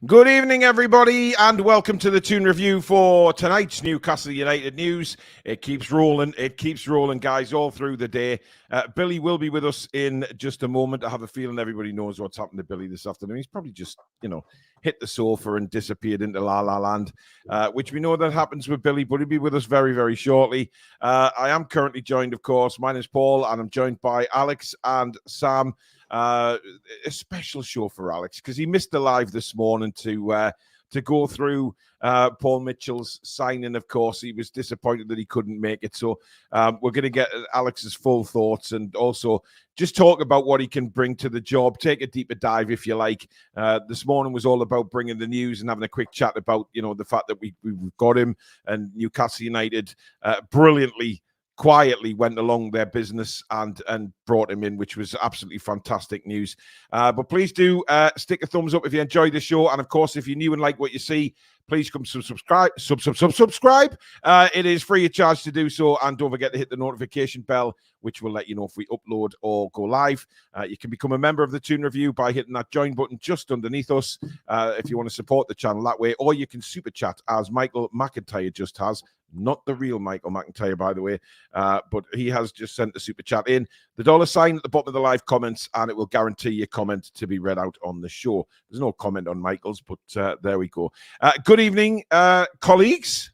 Good evening, everybody, and welcome to the Toon Review for tonight's Newcastle United news. It keeps rolling, guys, all through the day. Billy will be with us in just a moment. I have a feeling everybody knows what's happened to Billy this afternoon. He's probably just, hit the sofa and disappeared into La La Land, which we know that happens with Billy, but he'll be with us very, very shortly. I am currently joined, of course. My name's Paul, and I'm joined by Alex and Sam. A special show for Alex because he missed the live this morning to go through Paul Mitchell's signing. Of course, he was disappointed that he couldn't make it. So we're going to get Alex's full thoughts and also just talk about what he can bring to the job. Take a deeper dive, if you like. This morning was all about bringing the news and having a quick chat about the fact that we've got him, and Newcastle United brilliantly, quietly went along their business and brought him in, which was absolutely fantastic news. But please do stick a thumbs up if you enjoyed the show. And of course, if you're new and like what you see, please come subscribe. It is free of charge to do so. And don't forget to hit the notification bell, which will let you know if we upload or go live. You can become a member of the Toon Review by hitting that join button just underneath us if you want to support the channel that way. Or you can super chat, as Michael McIntyre just has. Not the real Michael McIntyre, by the way, but he has just sent a super chat in. The $sign at the bottom of the live comments, and it will guarantee your comment to be read out on the show. There's no comment on Michael's, but there we go. Good evening, colleagues.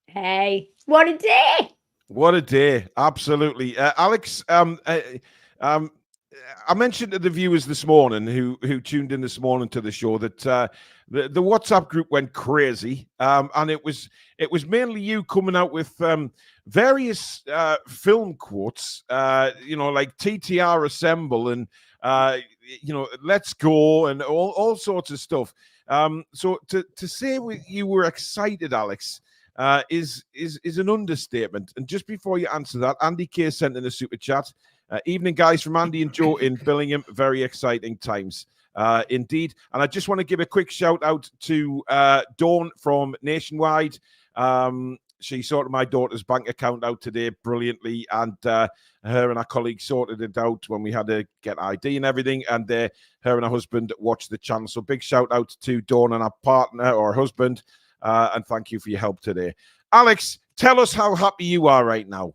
Hey, what a day! What a day, absolutely. Alex, I mentioned to the viewers this morning who tuned in this morning to the show that the WhatsApp group went crazy, and it was mainly you coming out with various film quotes, like TTR Assemble and Let's Go and all sorts of stuff. So to say you were excited, Alex, is an understatement. And just before you answer that, Andy K sent in a super chat. Evening, guys, from Andy and Joe in Billingham. Very exciting times. Indeed. And I just want to give a quick shout out to Dawn from Nationwide. She sorted my daughter's bank account out today brilliantly, and her and her colleague sorted it out when we had to get ID and everything, and her and her husband watched the channel. So big shout out to Dawn and her partner or her husband, and thank you for your help today. Alex, tell us how happy you are right now.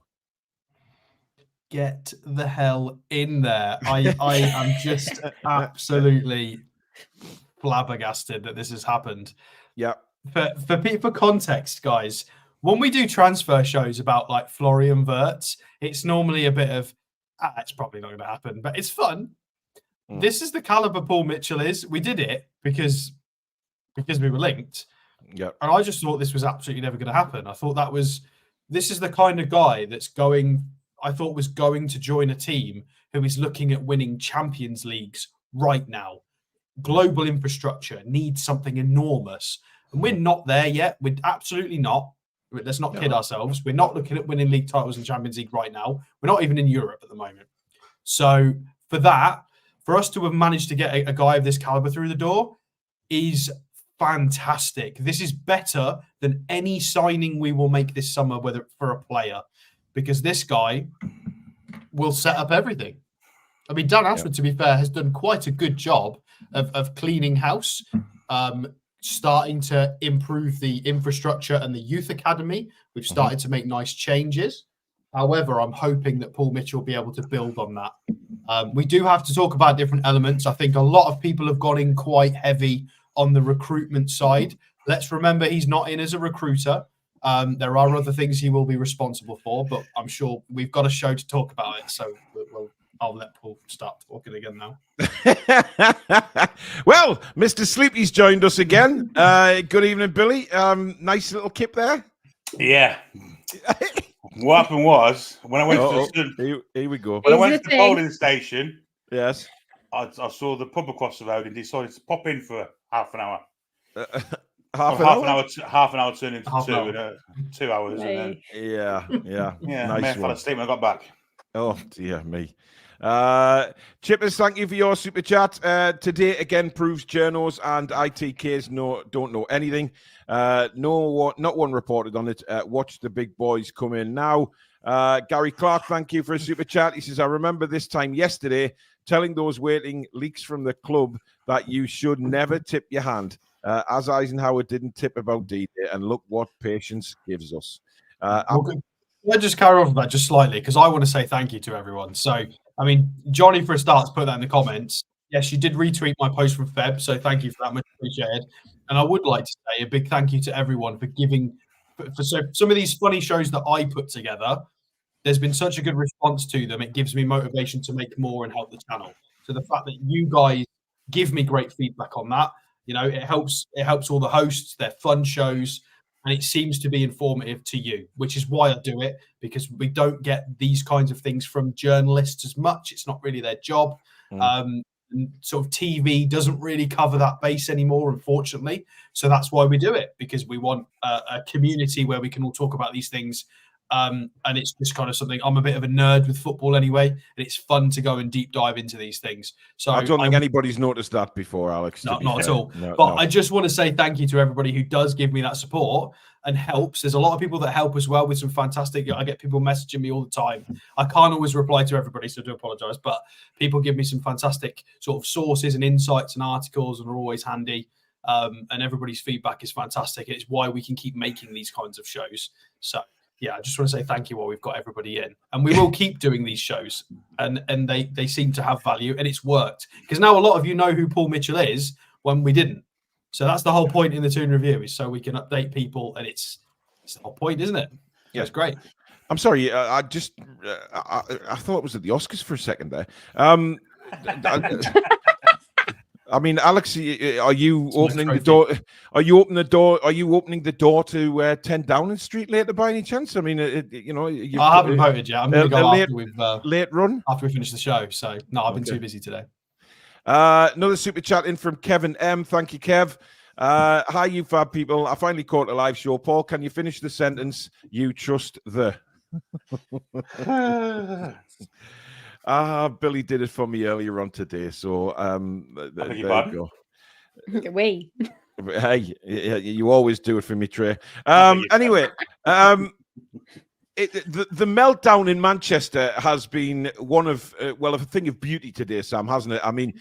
Get the hell in there. I am just absolutely flabbergasted that this has happened. Yeah. For context, guys, when we do transfer shows about like Florian Wirtz, it's normally a bit of, it's probably not going to happen, but it's fun. This is the caliber Paul Mitchell is. We did it because we were linked. Yeah. And I just thought this was absolutely never going to happen. I thought this is the kind of guy I thought was going to join a team who is looking at winning Champions Leagues right now. Global infrastructure needs something enormous. And we're not there yet. We're absolutely not. Let's not kid ourselves. We're not looking at winning league titles in Champions League right now. We're not even in Europe at the moment. So for us to have managed to get a guy of this caliber through the door is fantastic. This is better than any signing we will make this summer, whether for a player. Because this guy will set up everything. I mean, Dan Ashworth, to be fair, has done quite a good job of cleaning house, starting to improve the infrastructure and the youth academy. We've started to make nice changes. However, I'm hoping that Paul Mitchell will be able to build on that. We do have to talk about different elements. I think a lot of people have gone in quite heavy on the recruitment side. Let's remember he's not in as a recruiter. There are other things he will be responsible for, but I'm sure we've got a show to talk about it. So I'll let Paul start talking again now. Well, Mr. Sleepy's joined us again. Good evening, Billy. Nice little kip there. Yeah. What happened was when I went here we go. When I went to the polling station, yes, I saw the pub across the road and decided to pop in for half an hour. Half an hour turned into 2 hours. Right. And then, yeah. Nice I fell asleep when I got back. Oh, dear me. Chippers, thank you for your super chat. Today, again, proves journos and ITKs don't know anything. Not one reported on it. Watch the big boys come in now. Gary Clark, thank you for a super chat. He says, I remember this time yesterday telling those waiting leaks from the club that you should never tip your hand, as Eisenhower didn't tip about D-Day, and look what patience gives us. Let's just carry on with that just slightly, because I want to say thank you to everyone. So, I mean, Johnny, for a start, put that in the comments. Yes, you did retweet my post from Feb, so thank you for that, much appreciated. And I would like to say a big thank you to everyone for giving, for some of these funny shows that I put together. There's been such a good response to them. It gives me motivation to make more and help the channel. So the fact that you guys give me great feedback on that, you know, it helps all the hosts. They're fun shows, and it seems to be informative to you, which is why I do it, because we don't get these kinds of things from journalists as much. It's not really their job. And sort of TV doesn't really cover that base anymore, unfortunately. So that's why we do it, because we want a community where we can all talk about these things. And it's just kind of something. I'm a bit of a nerd with football anyway, and it's fun to go and deep dive into these things. So I don't think anybody's noticed that before, Alex. Not at all. But I just want to say thank you to everybody who does give me that support and helps. There's a lot of people that help as well with some fantastic. I get people messaging me all the time. I can't always reply to everybody, so I do apologize. But people give me some fantastic sort of sources and insights and articles, and are always handy. And everybody's feedback is fantastic. It's why we can keep making these kinds of shows. So. Yeah, I just want to say thank you while we've got everybody in. And we will keep doing these shows. And they seem to have value, and it's worked. Because now a lot of you know who Paul Mitchell is when we didn't. So that's the whole point in the Toon Review, is so we can update people. And it's the whole point, isn't it? Yeah, it's great. I'm sorry. I thought it was at the Oscars for a second there. I mean, Alex, are you opening the door? Are you opening the door? Are you opening the door to 10 Downing Street later by any chance? I mean, you know, I haven't voted yet. I'm going to go after we've late run after we finish the show. So no, I've been too busy today. Another super chat in from Kevin M. Thank you, Kev. Hi, you fab people. I finally caught a live show. Paul, can you finish the sentence? You trust the. Billy did it for me earlier on today, so there you go. Wait. Hey, you always do it for me, Trey. Anyway, the meltdown in Manchester has been one of a thing of beauty today, Sam, hasn't it? I mean,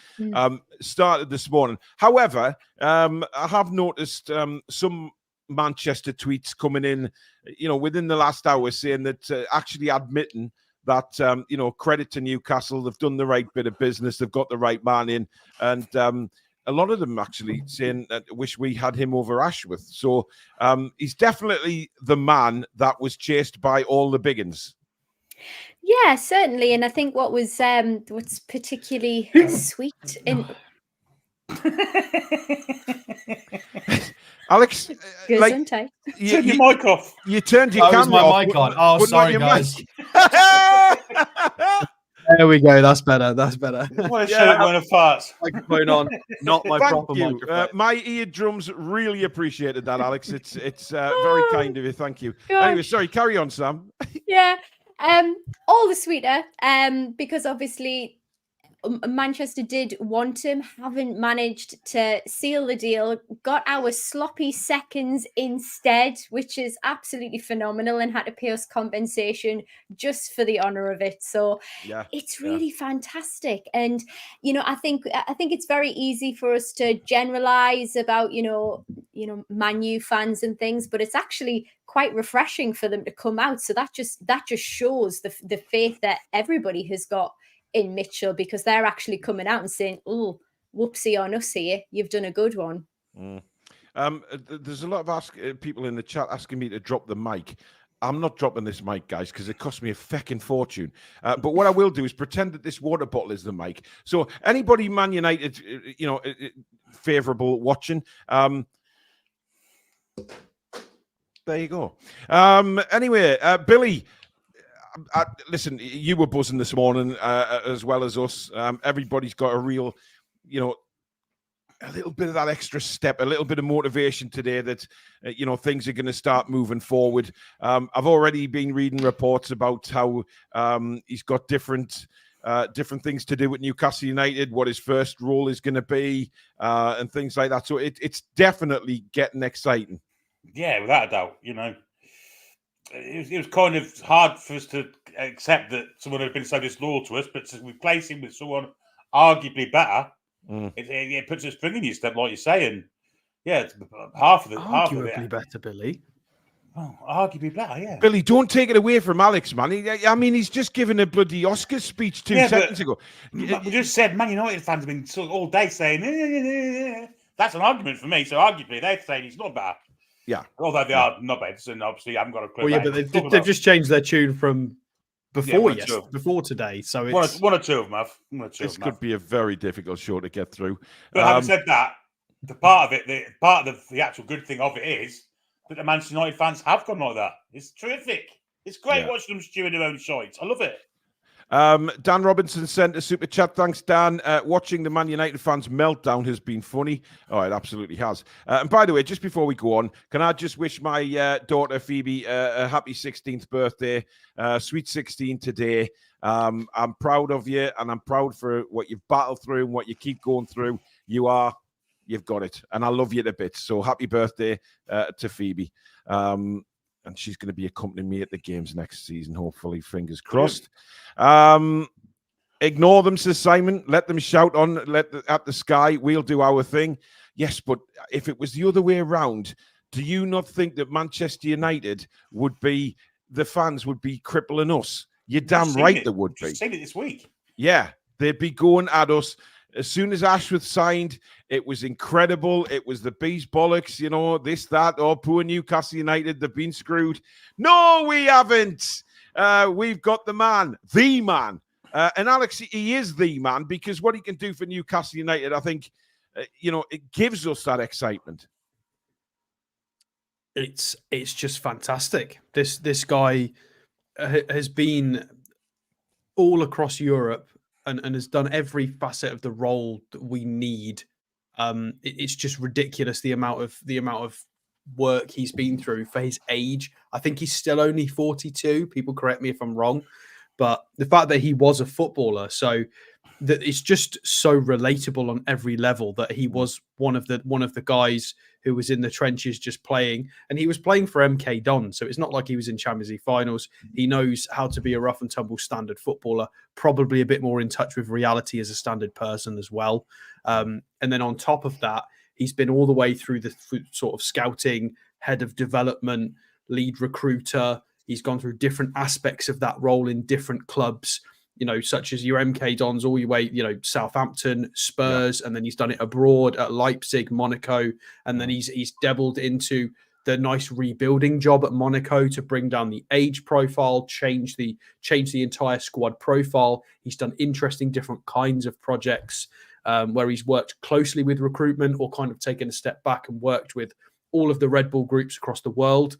started this morning. However, I have noticed some Manchester tweets coming in, you know, within the last hour, saying that actually admitting that, you know, credit to Newcastle, they've done the right bit of business, they've got the right man in, and a lot of them actually saying that wish we had him over Ashworth. So he's definitely the man that was chased by all the biggins. Yeah, certainly. And I think what's particularly sweet in Alex, like, turn your mic off. You turned your camera my off. Mic on. Oh, sorry, guys. There we go. That's better. That's better. What a show when a farts. Microphone on, not my proper microphone. My eardrums really appreciated that, Alex. It's very kind of you. Thank you. Gosh. Anyway, sorry, carry on, Sam. Yeah, all the sweeter, because obviously Manchester did want him, haven't managed to seal the deal, got our sloppy seconds instead, which is absolutely phenomenal, and had to pay us compensation just for the honour of it. So yeah, it's really fantastic. And, you know, I think it's very easy for us to generalize about, you know, Man U fans and things, but it's actually quite refreshing for them to come out. So that just shows the faith that everybody has got in Mitchell, because they're actually coming out and saying, "Oh, whoopsie on us here, you've done a good one." There's a lot of people in the chat asking me to drop the mic. I'm not dropping this mic, guys, because it cost me a feckin' fortune. But what I will do is pretend that this water bottle is the mic. So anybody Man United, you know, favourable watching, there you go. Anyway, Billy. Listen, you were buzzing this morning as well as us. Everybody's got a real, you know, a little bit of that extra step, a little bit of motivation today that, you know, things are going to start moving forward. I've already been reading reports about how he's got different things to do with Newcastle United, what his first role is going to be, and things like that. So it's definitely getting exciting. Yeah, without a doubt, you know. it was kind of hard for us to accept that someone had been so disloyal to us, but to replace him with someone arguably better, it puts a spring in your step, like you say, and yeah, it's half of Arguably it. better, Billy. Oh, arguably better, yeah. Billy, don't take it away from Alex, man. I mean, he's just given a bloody Oscar speech 2 seconds ago. We just said Man United fans have been all day saying, that's an argument for me. So arguably, they're saying he's not better. Yeah. Although they are not better, and obviously I haven't got a clue. Well, yeah, but they've just changed their tune from before before today. So it's one or two of them have. This could be a very difficult show to get through. But having said that, the part of the actual good thing of it is that the Manchester United fans have gone like that. It's terrific. It's great watching them stew in their own shite. I love it. Dan Robinson sent a super chat. Thanks, Dan. Watching the Man United fans meltdown has been funny. Oh, it absolutely has. And by the way, just before we go on, can I just wish my daughter Phoebe a happy 16th birthday, sweet 16 today. I'm proud of you, and I'm proud for what you've battled through and what you keep going through. You've got it, and I love you to bits. So happy birthday to Phoebe. And she's going to be accompanying me at the games next season, hopefully. Fingers crossed. Ignore them, says Simon. Let them shout on at the sky. We'll do our thing. Yes, but if it was the other way around, do you not think that Manchester United the fans would be crippling us? You're damn right they would be. You've seen it this week. Yeah, they'd be going at us. As soon as Ashworth signed, it was incredible. It was the bees bollocks, this, that. Oh, poor Newcastle United, they've been screwed. No, we haven't. We've got the man. And Alex, he is the man, because what he can do for Newcastle United, I think, it gives us that excitement. It's just fantastic. This guy has been all across Europe and has done every facet of the role that we need. It's just ridiculous the amount of work he's been through for his age. I think he's still only 42. People correct me if I'm wrong, but the fact that he was a footballer, so that it's just so relatable on every level that he was one of the guys who was in the trenches just playing, and he was playing for MK Don. So it's not like he was in Champions League finals. He knows how to be a rough and tumble standard footballer, probably a bit more in touch with reality as a standard person as well. And then on top of that, he's been all the way through the sort of scouting, head of development, lead recruiter. He's gone through different aspects of that role in different clubs, such as your MK Dons all your way, Southampton, Spurs, and then he's done it abroad at Leipzig, Monaco, and then he's dabbled into the nice rebuilding job at Monaco to bring down the age profile, change the entire squad profile. He's done interesting different kinds of projects where he's worked closely with recruitment or kind of taken a step back and worked with all of the Red Bull groups across the world.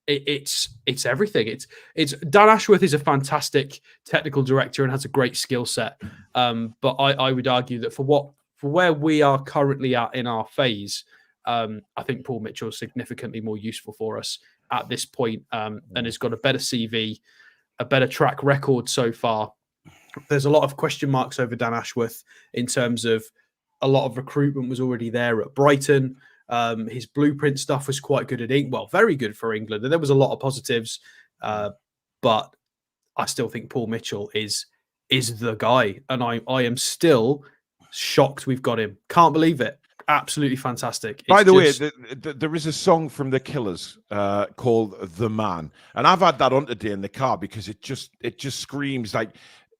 It's everything. It's Dan Ashworth is a fantastic technical director and has a great skill set. But I would argue that for where we are currently at in our phase, I think Paul Mitchell is significantly more useful for us at this point, and has got a better CV, a better track record so far. There's a lot of question marks over Dan Ashworth in terms of a lot of recruitment was already there at Brighton. His blueprint stuff was quite good at England. Well, very good for England. And there was a lot of positives. But I still think Paul Mitchell is the guy. And I am still shocked we've got him. Can't believe it. Absolutely fantastic. By the way, there is a song from The Killers called The Man. And I've had that on today in the car because it just screams like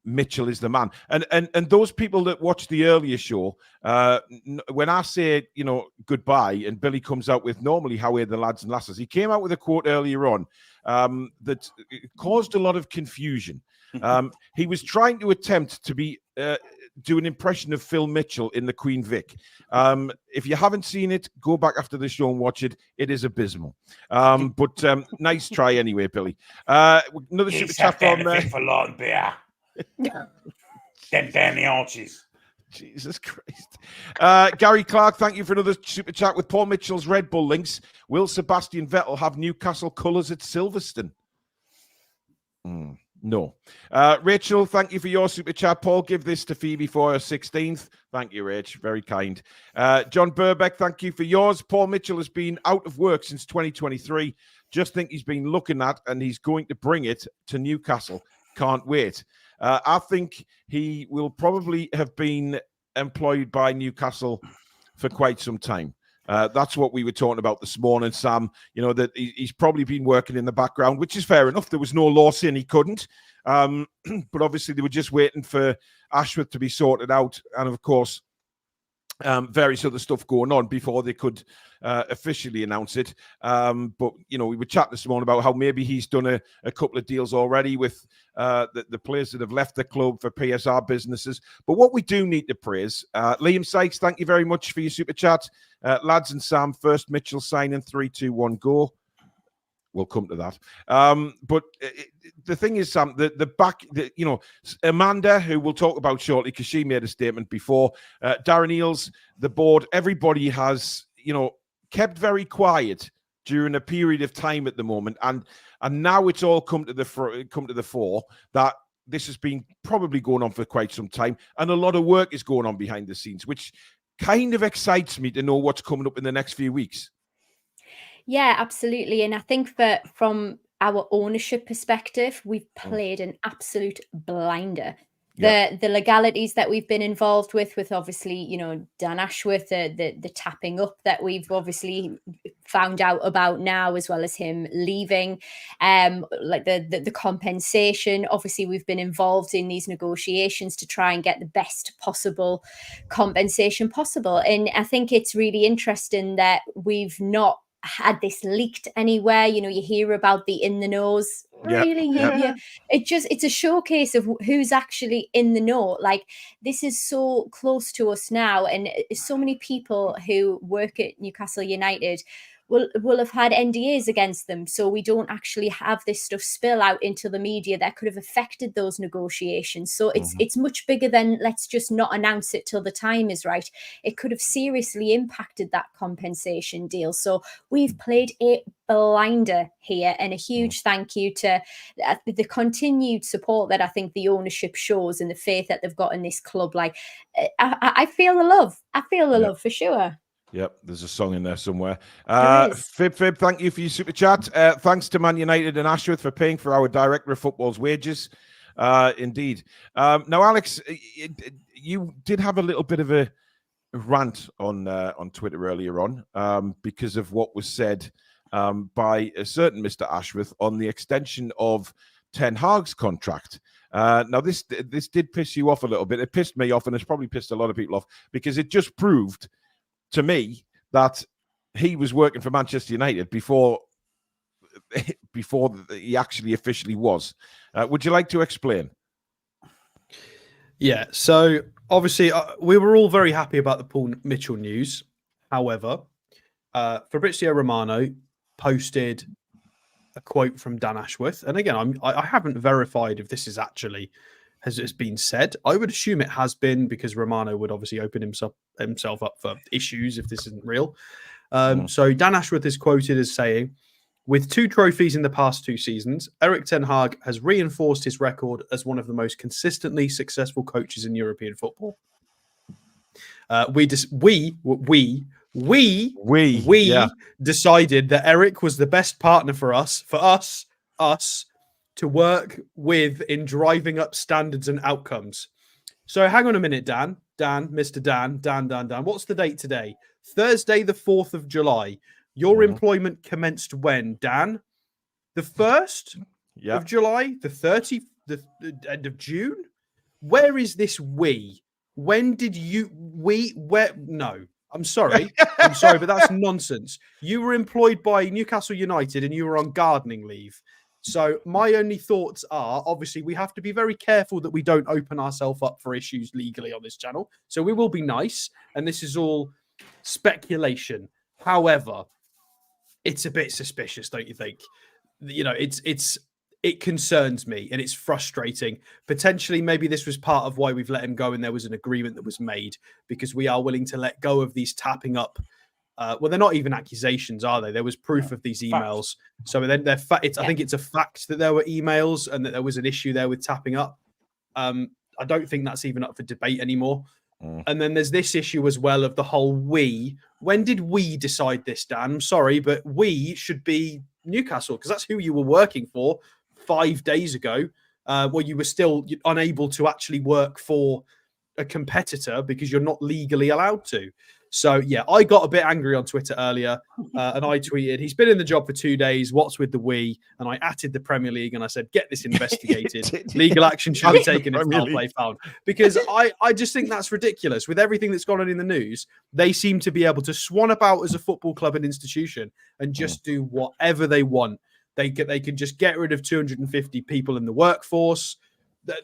Mitchell is the man. And those people that watched the earlier show, when I say, goodbye, and Billy comes out with normally how are the lads and lasses, he came out with a quote earlier on that caused a lot of confusion. He was trying to attempt to do an impression of Phil Mitchell in the Queen Vic. If you haven't seen it, go back after the show and watch it. It is abysmal. But nice try anyway, Billy. Another super chat from for long beer. Then down the arches. Jesus Christ. Gary Clark, thank you for another super chat with Paul Mitchell's Red Bull links. Will Sebastian Vettel have Newcastle colours at Silverstone? No. Rachel, thank you for your super chat. Paul, give this to Phoebe for her 16th. Thank you, Rach. Very kind. John Burbeck, thank you for yours. Paul Mitchell has been out of work since 2023. Just think he's been looking at, and he's going to bring it to Newcastle. Can't wait. I think he will probably have been employed by Newcastle for quite some time. That's what we were talking about this morning, Sam. You know, that he's probably been working in the background, which is fair enough. There was no law saying he couldn't. But obviously they were just waiting for Ashworth to be sorted out. And of course, various other stuff going on before they could officially announce it. But, you know, we were chatting this morning about how maybe he's done a couple of deals already with the players that have left the club for PSR businesses. But what we do need to praise, Liam Sykes, thank you very much for your super chat. Lads and Sam, first Mitchell signing, 3, 2, 1, go. We'll come to that. But the thing is, Sam, Amanda, who we'll talk about shortly because she made a statement before, Darren Eales, the board, everybody has, you know, kept very quiet during a period of time at the moment. And now it's all come to the fore that this has been probably going on for quite some time. And a lot of work is going on behind the scenes, which kind of excites me to know what's coming up in the next few weeks. Yeah, absolutely. And I think that from our ownership perspective, we've played an absolute blinder. The legalities that we've been involved with obviously, you know, Dan Ashworth, the tapping up that we've obviously found out about now, as well as him leaving, like the compensation. Obviously, we've been involved in these negotiations to try and get the best possible compensation possible. And I think it's really interesting that we've not had this leaked anywhere. You know, you hear about the in the nose. Really? Yeah. It's a showcase of who's actually in the know. Like, this is so close to us now, and so many people who work at Newcastle United will have had NDAs against them, so we don't actually have this stuff spill out into the media that could have affected those negotiations. So it's much bigger than let's just not announce it till the time is right. It could have seriously impacted that compensation deal. So we've played a blinder here, and a huge thank you to the continued support that I think the ownership shows and the faith that they've got in this club. Like, I feel the love. I feel the love for sure. Yep, there's a song in there somewhere. Fib, thank you for your super chat. Thanks to Man United and Ashworth for paying for our director of football's wages. Indeed. Now, Alex, you did have a little bit of a rant on Twitter earlier on because of what was said by a certain Mr. Ashworth on the extension of Ten Hag's contract. Now, this did piss you off a little bit. It pissed me off, and it's probably pissed a lot of people off, because it just proved to me that he was working for Manchester United before he actually officially was. Would you like to explain? Yeah, so obviously we were all very happy about the Paul Mitchell news. However, Fabrizio Romano posted a quote from Dan Ashworth. And again, I haven't verified if this is actually has been said. I would assume it has been, because Romano would obviously open himself up for issues if this isn't real. So Dan Ashworth is quoted as saying, with 2 trophies in the past 2 seasons, Erik ten Hag has reinforced his record as one of the most consistently successful coaches in European football. We decided that Erik was the best partner for us to work with in driving up standards and outcomes. So hang on a minute, Dan. What's the date today? Thursday, the 4th of July. Your employment commenced when, Dan? The 1st of July? The 30th? The end of June? Where is this we? When did you... No. I'm sorry, but that's nonsense. You were employed by Newcastle United and you were on gardening leave. So my only thoughts are, obviously, we have to be very careful that we don't open ourselves up for issues legally on this channel. So we will be nice, and this is all speculation. However, it's a bit suspicious, don't you think? You know, it concerns me, and it's frustrating. Potentially, maybe this was part of why we've let him go, and there was an agreement that was made, because we are willing to let go of these tapping up. Well, they're not even accusations, are they? There was proof of these emails. So then I think it's a fact that there were emails and that there was an issue there with tapping up. I don't think that's even up for debate anymore. And then there's this issue as well of the whole we. When did we decide this, Dan? I'm sorry, but we should be Newcastle, because that's who you were working for 5 days ago, where you were still unable to actually work for a competitor because you're not legally allowed to. So, yeah, I got a bit angry on Twitter earlier and I tweeted, he's been in the job for 2 days. What's with the we? And I atted the Premier League and I said, get this investigated. Legal action should be taken if foul play found. Because I just think that's ridiculous. With everything that's gone on in the news, they seem to be able to swan about as a football club and institution and just do whatever they want. They can just get rid of 250 people in the workforce.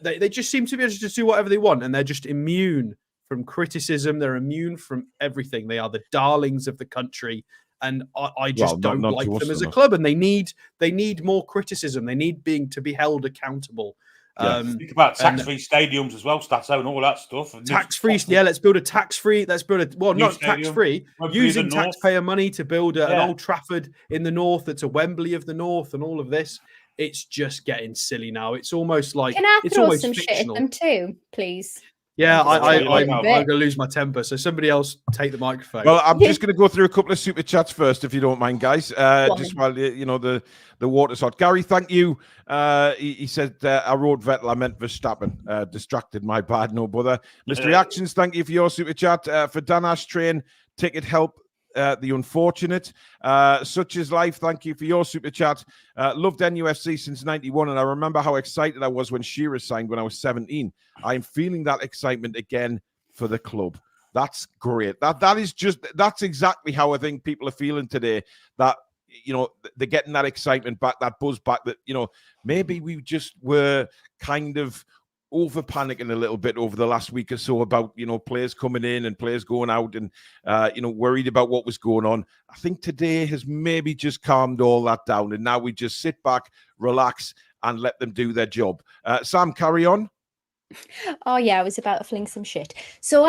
They just seem to be able to just do whatever they want. And they're just immune from criticism. They're immune from everything. They are the darlings of the country. And I just don't like them as a club. And they need more criticism. They need to be held accountable. Think about tax-free stadiums as well, Stato, and all that stuff. Tax-free, let's build a tax-free. Let's build not tax-free, using taxpayer money to build an Old Trafford in the north. That's a Wembley of the north, and all of this. It's just getting silly now. It's almost like can I it's throw almost some fictional. shit at them too, please? Yeah, I'm going to lose my temper. So somebody else take the microphone. Well, I'm just going to go through a couple of super chats first, if you don't mind, guys. Just while the water's hot. Gary, thank you. He said, I wrote Vettel, I meant Verstappen. Distracted, my bad, no bother. Mr. Reactions, thank you for your super chat. For Dan Ashtrain, ticket help. The unfortunate, such is life. Thank you for your super chat. Loved NUFC since '91, and I remember how excited I was when Shearer signed when I was 17. I'm feeling that excitement again for the club. That's great. That's exactly how I think people are feeling today. That they're getting that excitement back, that buzz back. That maybe we just were kind of over panicking a little bit over the last week or so about players coming in and players going out and worried about what was going on. I think today has maybe just calmed all that down, and now we just sit back, relax, and let them do their job. Sam, carry on. Oh yeah, I was about to fling some shit. So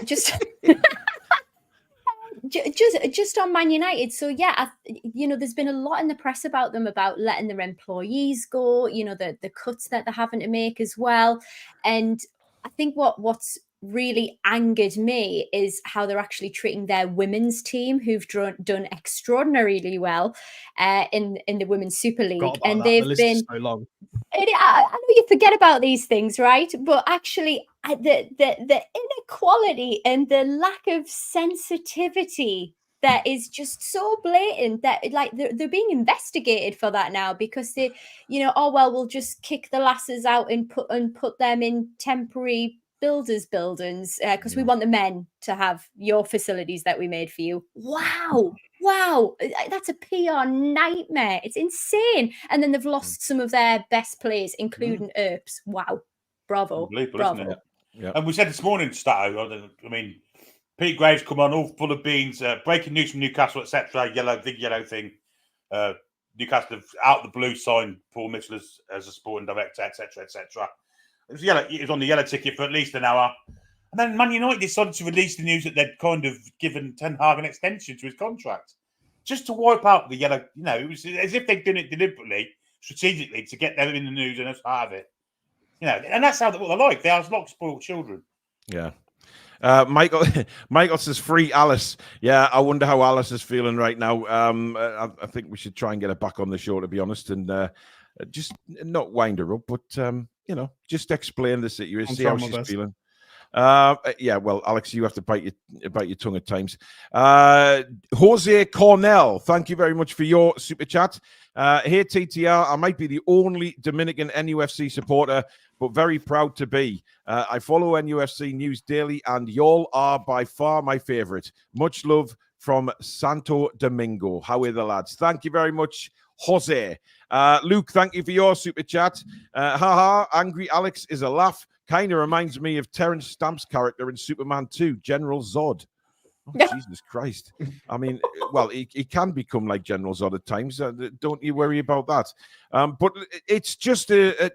just just on Man United. So yeah, there's been a lot in the press about them, about letting their employees go, the cuts that they're having to make as well. And I think what's really angered me is how they're actually treating their women's team, who've done extraordinarily well in the Women's Super League. And they've been so long. I know you forget about these things, right? But actually, the inequality and the lack of sensitivity that is just so blatant that they're being investigated for that now, because they, we'll just kick the lasses out and put them in temporary buildings because we want the men to have your facilities that we made for you. Wow, that's a PR nightmare. It's insane. And then they've lost some of their best players, including Earps. Wow. Bravo. Bravo. Yeah. And we said this morning, Stato, I mean, Pete Graves come on all full of beans, breaking news from Newcastle, etc. Big yellow thing. Newcastle have out the blue signed Paul Mitchell as a sporting director, etc., etc. It was yellow. It was on the yellow ticket for at least an hour. And then Man United decided to release the news that they'd kind of given Ten Hag an extension to his contract, just to wipe out the yellow. It was as if they'd done it deliberately, strategically, to get them in the news and us out of it. And that's what they're like. They are like spoiled children. Yeah. Michael says, free Alice. Yeah, I wonder how Alice is feeling right now. I think we should try and get her back on the show, to be honest, and just not wind her up, but just explain the situation, see how she's feeling. Well, Alex, you have to bite your tongue at times. Jose Cornell, thank you very much for your super chat. Hey TTR, I might be the only Dominican NUFC supporter, but very proud to be. I follow NUFC news daily, and y'all are by far my favorite. Much love from Santo Domingo. How are the lads? Thank you very much, Jose. Luke, thank you for your super chat. Angry Alex is a laugh. Kind of reminds me of Terence Stamp's character in Superman 2, General Zod. Oh, Jesus Christ. I mean, well, he can become like General Zod at times. Don't you worry about that. But it's just a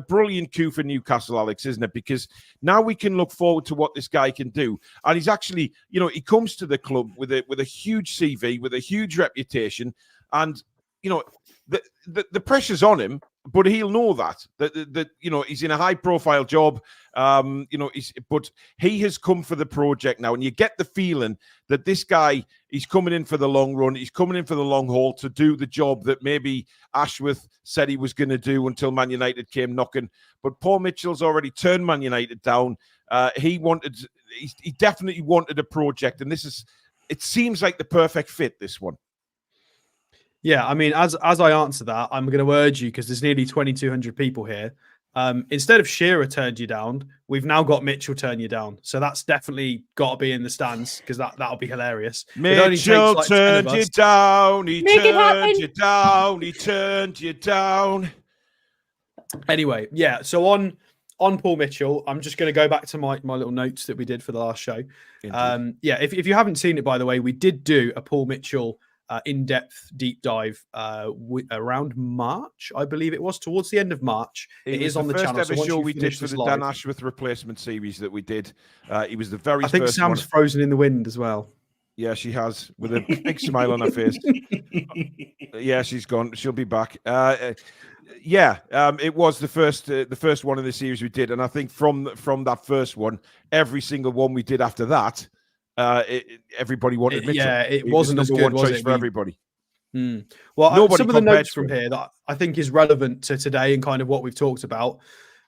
brilliant coup for Newcastle, Alex, isn't it? Because now we can look forward to what this guy can do. And he's actually, he comes to the club with a huge CV, with a huge reputation. And, the pressure's on him, but he'll know that you know, he's in a high-profile job. You know, but he has come for the project now, and you get the feeling that this guy, he's coming in for the long run. He's coming in for the long haul to do the job that maybe Ashworth said he was going to do until Man United came knocking. But Paul Mitchell's already turned Man United down. He definitely wanted a project, and it seems like the perfect fit, this one. Yeah, I mean, as I answer that, I'm going to urge you, because there's nearly 2,200 people here. Instead of Shearer turned you down, we've now got Mitchell turn you down. So that's definitely got to be in the stands, because that'll be hilarious. Mitchell turned you down. He turned you down. He turned you down. Anyway, yeah. So on Paul Mitchell, I'm just going to go back to my little notes that we did for the last show. Yeah, if you haven't seen it, by the way, we did do a Paul Mitchell in-depth deep dive around March, I believe it was, towards the end of March. It is on the channel. First ever show we did for the Dan Ashworth replacement series that we did. He was the very first one. I think Sam's frozen in the wind as well. Yeah, she has, with a big smile on her face. Yeah, she's gone. She'll be back. Yeah, it was the first one of the series we did, and I think from that first one, every single one we did after that, everybody wanted Mitchell. Yeah, it wasn't as good, was it? For everybody. Well, some of the notes from here that I think is relevant to today and kind of what we've talked about.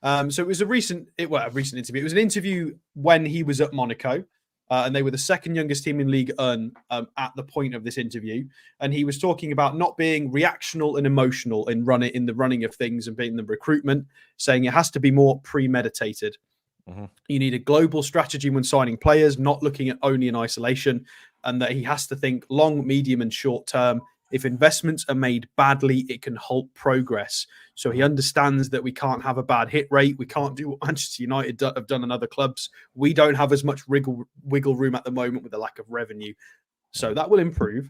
So it was a recent interview. It was an interview when he was at Monaco, and they were the second youngest team in Ligue 1 at the point of this interview. And he was talking about not being reactional and emotional in the running of things and being the recruitment, saying it has to be more premeditated. You need a global strategy when signing players, not looking at only in isolation, and that he has to think long, medium, and short term. If investments are made badly, it can halt progress. So he understands that we can't have a bad hit rate. We can't do what Manchester United have done in other clubs. We don't have as much wiggle room at the moment with the lack of revenue. So that will improve.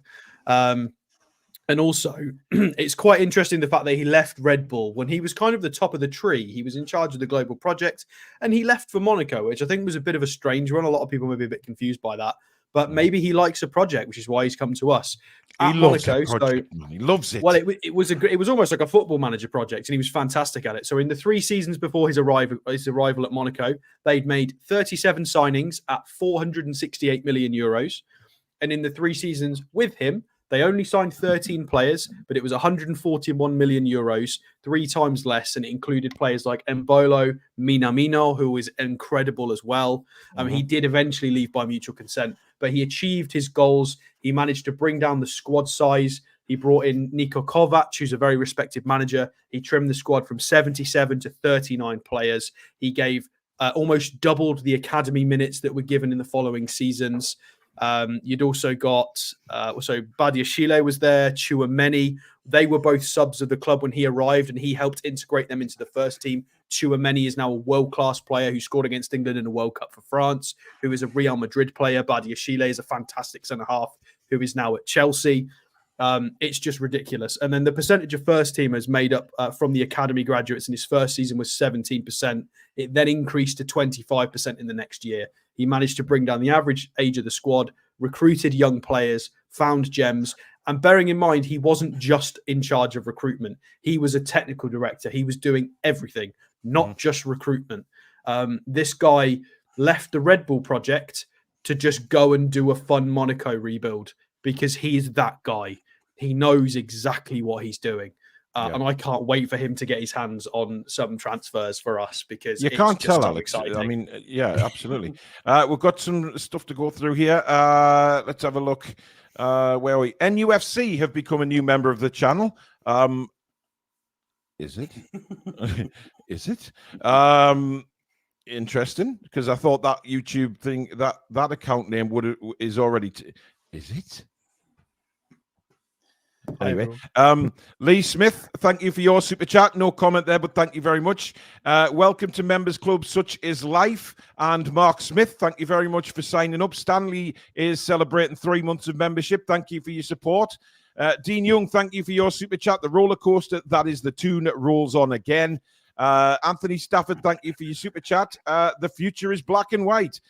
And also, it's quite interesting the fact that he left Red Bull when he was kind of the top of the tree. He was in charge of the global project, and he left for Monaco, which I think was a bit of a strange one. A lot of people may be a bit confused by that. But maybe he likes a project, which is why he's come to us. He loves Monaco, he loves it. Well, it was almost like a football manager project, and he was fantastic at it. So in the 3 seasons before his arrival at Monaco, they'd made 37 signings at 468 million euros. And in the 3 seasons with him, they only signed 13 players, but it was 141 million euros, 3 times less, and it included players like Embolo, Minamino, who was incredible as well. He did eventually leave by mutual consent, but he achieved his goals. He managed to bring down the squad size. He brought in Niko Kovac, who's a very respected manager. He trimmed the squad from 77 to 39 players. He gave almost doubled the academy minutes that were given in the following seasons. You'd also got Badiashile was there, Chouameni. They were both subs of the club when he arrived, and he helped integrate them into the first team. Chouameni is now a world-class player who scored against England in a World Cup for France, who is a Real Madrid player. Badiashile is a fantastic centre-half who is now at Chelsea. It's just ridiculous. And then the percentage of first teamers made up from the academy graduates in his first season was 17%. It then increased to 25% in the next year. He managed to bring down the average age of the squad, recruited young players, found gems. And bearing in mind, he wasn't just in charge of recruitment. He was a technical director. He was doing everything, not just recruitment. This guy left the Red Bull project to just go and do a fun Monaco rebuild because he's that guy. He knows exactly what he's doing. And I can't wait for him to get his hands on some transfers for us because you can't tell, Alex. Exciting. I mean, yeah, absolutely. We've got some stuff to go through here. Let's have a look. Where are we? NUFC have become a new member of the channel. Is it? Is it? Interesting, because I thought that YouTube thing, that account name is already. Is it? Anyway, Lee Smith, thank you for your super chat. No comment there, but thank you very much. Welcome to Members Club, such is life. And Mark Smith, thank you very much for signing up. Stanley is celebrating 3 months of membership. Thank you for your support. Dean Young, thank you for your super chat. The roller coaster, that is the Toon, rolls on again. Anthony Stafford, thank you for your super chat. The future is black and white.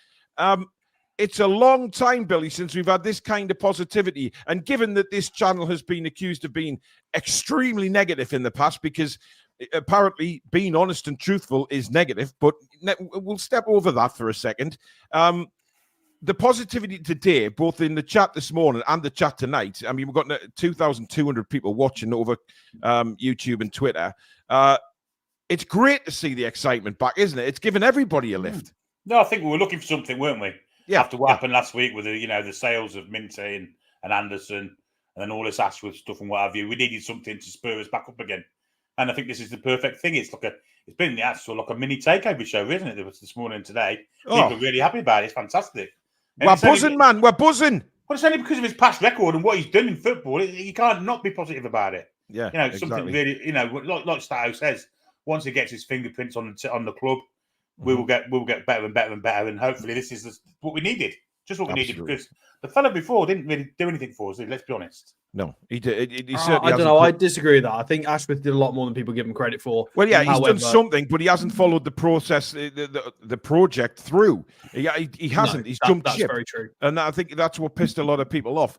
It's a long time, Billy, since we've had this kind of positivity. And given that this channel has been accused of being extremely negative in the past, because apparently being honest and truthful is negative, but we'll step over that for a second. The positivity today, both in the chat this morning and the chat tonight, I mean, we've got 2,200 people watching over YouTube and Twitter. It's great to see the excitement back, isn't it? It's given everybody a lift. No, I think we were looking for something, weren't we? Yeah. After what happened last week with the sales of Minty and Anderson and then all this Ashworth stuff and what have you, we needed something to spur us back up again. And I think this is the perfect thing. It's been the actual like a mini takeover show, isn't it? There was this morning and today. People are really happy about it. It's fantastic. And we're buzzing, man. We're buzzing. Well, it's only because of his past record and what he's done in football. You can't not be positive about it. Yeah, something really, like Stato says, once he gets his fingerprints on the club, we will get better and better and better. And hopefully, this is what we needed. Just what we needed, because the fella before didn't really do anything for us. Let's be honest. No, he did. He certainly. I don't know. I disagree with that. I think Ashworth did a lot more than people give him credit for. Well, yeah, he's done something, but he hasn't followed the process, the project through. He hasn't. He's jumped ship. That's very true. And I think that's what pissed a lot of people off.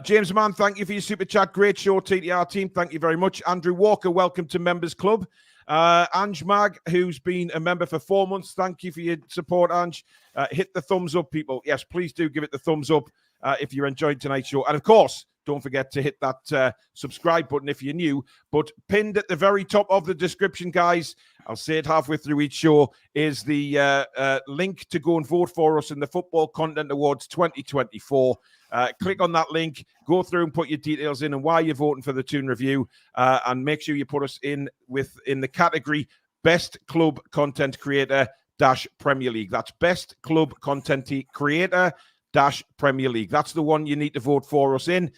James Mann, thank you for your super chat. Great show, TTR team. Thank you very much. Andrew Walker, welcome to Members Club. Ange Mag, who's been a member for 4 months, thank you for your support, Ange. Hit the thumbs up, people. Yes, please do give it the thumbs up if you're enjoying tonight's show. And of course, don't forget to hit that subscribe button if you're new. But pinned at the very top of the description, guys, I'll say it halfway through each show, is the link to go and vote for us in the Football Content Awards 2024. Click on that link, go through and put your details in and why you're voting for the Toon Review, and make sure you put us in the category Best Club Content Creator Premier League. That's Best Club Content Creator Premier League. That's the one you need to vote for us in.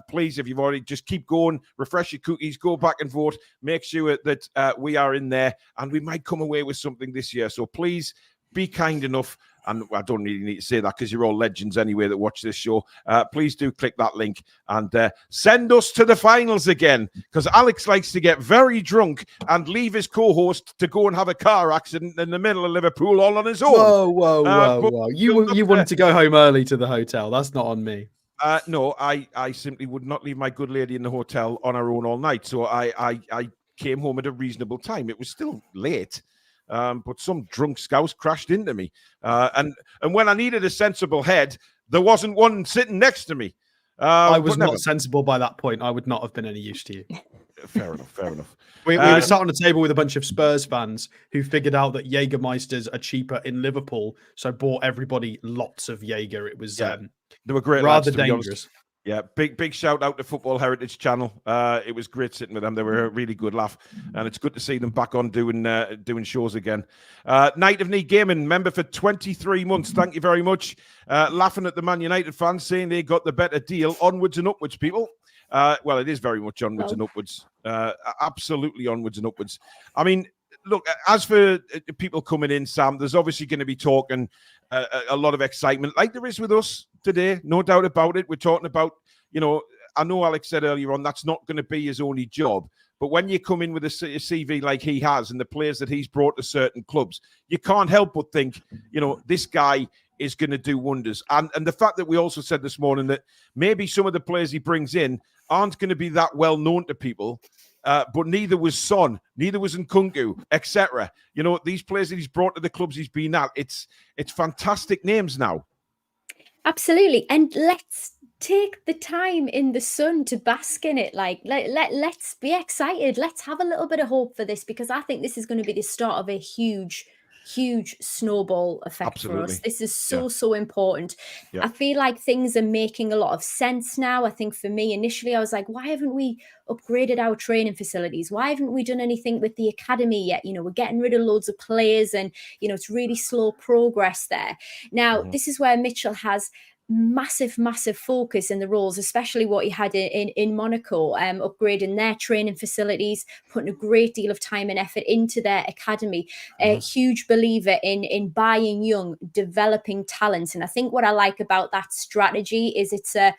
Please, if you've already, just keep going, refresh your cookies, go back and vote, make sure that we are in there, and we might come away with something this year. So please be kind enough, and I don't really need to say that because you're all legends anyway that watch this show. Please do click that link and send us to the finals again, because Alex likes to get very drunk and leave his co-host to go and have a car accident in the middle of Liverpool all on his own. Whoa. You wanted to go home early to the hotel. That's not on me. No, I simply would not leave my good lady in the hotel on her own all night. So I came home at a reasonable time. It was still late. But some drunk scouse crashed into me. And when I needed a sensible head, there wasn't one sitting next to me. I was not sensible by that point. I would not have been any use to you. Fair enough. We were sat on a table with a bunch of Spurs fans who figured out that Jägermeisters are cheaper in Liverpool, so bought everybody lots of Jaeger. It was they were great, rather lads, dangerous. Yeah, big shout out to Football Heritage Channel. It was great sitting with them. They were a really good laugh, and it's good to see them back on doing shows again. Night of Knee Gaming, member for 23 months. Thank you very much. Laughing at the Man United fans saying they got the better deal. Onwards and upwards, people. Well, it is very much onwards and upwards. Absolutely onwards and upwards. I mean, look, as for people coming in, Sam, there's obviously going to be talk and a lot of excitement, like there is with us today, no doubt about it. We're talking about, I know Alex said earlier on, that's not going to be his only job. But when you come in with a CV like he has and the players that he's brought to certain clubs, you can't help but think, this guy is going to do wonders. And the fact that we also said this morning that maybe some of the players he brings in aren't going to be that well known to people, but neither was Son, neither was Nkunku, etc. These players that he's brought to the clubs he's been at, it's fantastic names now. Absolutely. And let's take the time in the sun to bask in it. Let's be excited. Let's have a little bit of hope for this, because I think this is going to be the start of a huge snowball effect for us. This is so important. I feel like things are making a lot of sense now. I think for me, initially, I was like, why haven't we upgraded our training facilities? Why haven't we done anything with the academy yet? We're getting rid of loads of players and, it's really slow progress there. Now, this is where Mitchell has massive focus in the roles, especially what he had in Monaco, upgrading their training facilities, putting a great deal of time and effort into their academy. A huge believer in buying young, developing talents. And I think what I like about that strategy is it's a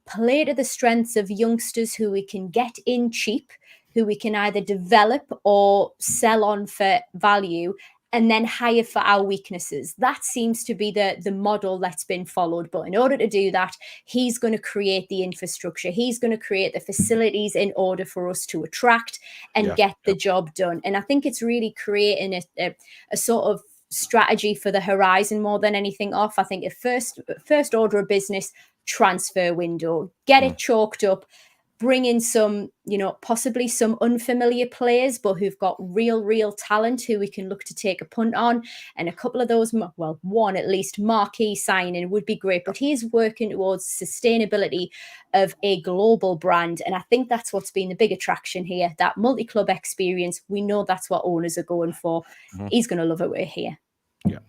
play to the strengths of youngsters who we can get in cheap, who we can either develop or sell on for value, and then hire for our weaknesses. That seems to be the model that's been followed. But in order to do that, he's going to create the infrastructure. He's going to create the facilities in order for us to attract and get the job done. And I think it's really creating a sort of strategy for the horizon more than anything off. I think a first order of business, transfer window, get it chalked up, bring in some, possibly some unfamiliar players, but who've got real talent who we can look to take a punt on. And a couple of those, well, one at least marquee signing would be great. But he is working towards sustainability of a global brand. And I think that's what's been the big attraction here, that multi-club experience. We know that's what owners are going for. He's going to love it. We're here. Yeah.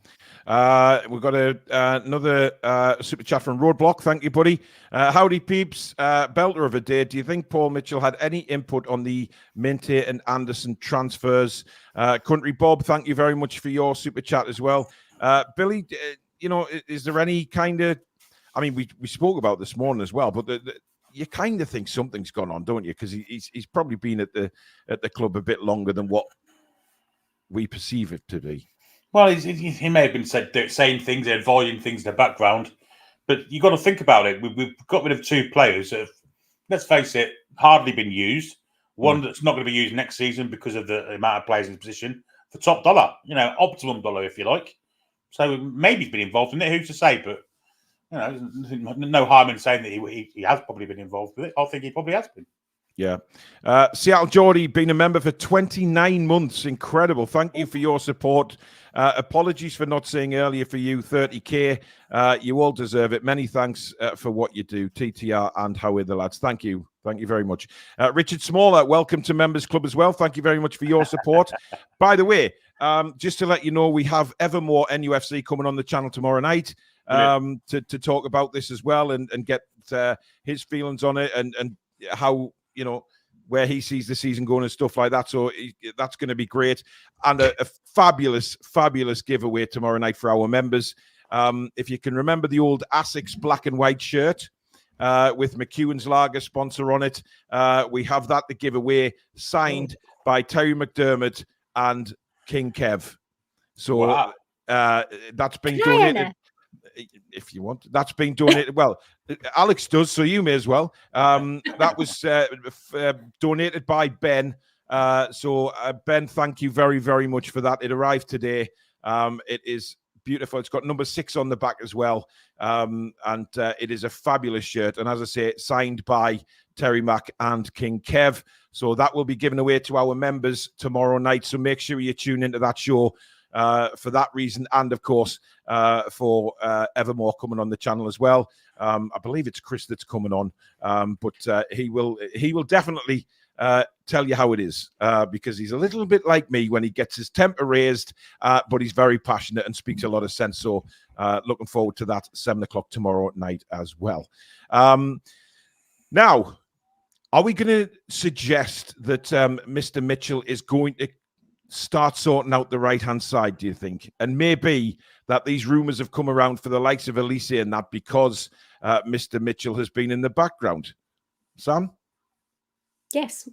We've got another super chat from Roadblock. Thank you, buddy. Howdy, peeps. Belter of a day. Do you think Paul Mitchell had any input on the Minte and Anderson transfers? Country Bob, thank you very much for your super chat as well. Billy, is there any kind of, I mean, we spoke about this morning as well, but you kind of think something's gone on, don't you? Because he's probably been at the club a bit longer than what we perceive it to be. Well, he may have been saying things, avoiding things in the background, but you've got to think about it. We've got rid of two players that have, let's face it, hardly been used. One that's not going to be used next season because of the amount of players in the position for top dollar, optimum dollar, if you like. So maybe he's been involved in it. Who's to say? But no harm in saying that he has probably been involved with it. I think he probably has been. Yeah. Seattle Geordie, been a member for 29 months. Incredible. Thank you for your support. Apologies for not saying earlier for you, 30K. You all deserve it. Many thanks for what you do, TTR and How Are the Lads. Thank you. Thank you very much. Richard Smaller, welcome to Members Club as well. Thank you very much for your support. By the way, just to let you know, we have Evermore NUFC coming on the channel tomorrow night to talk about this as well and get his feelings on it and how, where he sees the season going and stuff like that. So that's going to be great. And a fabulous giveaway tomorrow night for our members. If you can remember the old Asics black and white shirt with McEwen's Lager sponsor on it, we have that to give away, signed by Terry McDermott and King Kev. So that's been donated. If you want, that's been donated. Well, Alex does, so you may as well. That was donated by Ben. So Ben, thank you very, very much for that. It arrived today. It is beautiful. It's got number 6 on the back as well. And it is a fabulous shirt. And as I say, signed by Terry Mack and King Kev. So that will be given away to our members tomorrow night. So make sure you tune into that show for that reason, and of course for Evermore coming on the channel as well. I believe it's Chris that's coming on, but he will definitely tell you how it is, because he's a little bit like me when he gets his temper raised, but he's very passionate and speaks a lot of sense. So looking forward to that 7 o'clock tomorrow night as well. Now, are we going to suggest that Mr. Mitchell is going to start sorting out the right-hand side, do you think? And maybe that these rumours have come around for the likes of Elise and that because Mr. Mitchell has been in the background. Sam? Yes.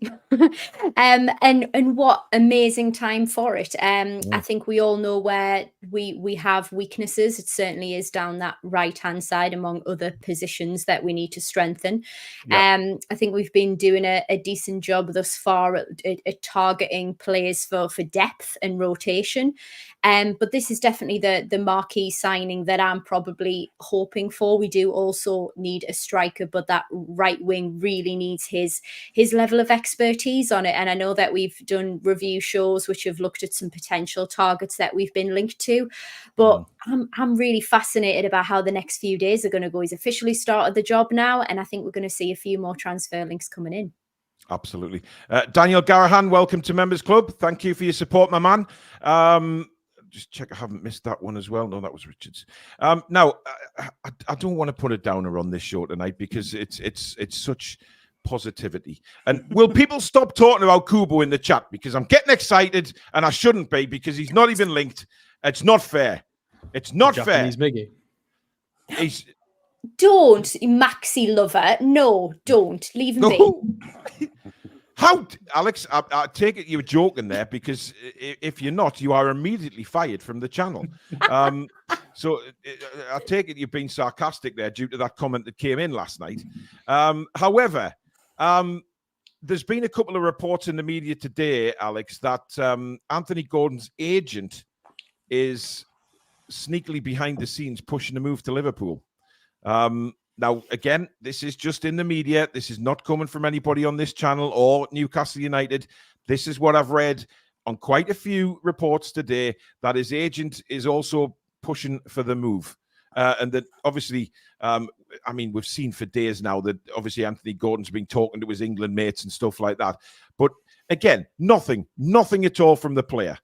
And what amazing time for it. I think we all know where we have weaknesses. It certainly is down that right-hand side among other positions that we need to strengthen. I think we've been doing a decent job thus far at targeting players for depth and rotation. But this is definitely the marquee signing that I'm probably hoping for. We do also need a striker, but that right wing really needs his level of expertise on it. And I know that we've done review shows which have looked at some potential targets that we've been linked to, but I'm really fascinated about how the next few days are going to go. He's officially started the job now, and I think we're going to see a few more transfer links coming in. Absolutely. Daniel Garahan, welcome to Members Club. Thank you for your support, my man. Just check I haven't missed that one as well. No, that was Richard's. Now, I don't want to put a downer on this show tonight because it's such positivity. And will people stop talking about Kubo in the chat? Because I'm getting excited and I shouldn't be, because he's not even linked. It's not fair. It's not fair. He's Don't, Maxi lover. No, don't. Leave him be. How, Alex? I take it you were joking there, because if you're not, you are immediately fired from the channel. So I take it you've been sarcastic there due to that comment that came in last night. However, there's been a couple of reports in the media today, Alex, that Anthony Gordon's agent is sneakily behind the scenes pushing a move to Liverpool. Now, again, this is just in the media. This is not coming from anybody on this channel or Newcastle United. This is what I've read on quite a few reports today, that his agent is also pushing for the move. And that obviously, I mean, we've seen for days now that obviously Anthony Gordon's been talking to his England mates and stuff like that. But again, nothing at all from the player.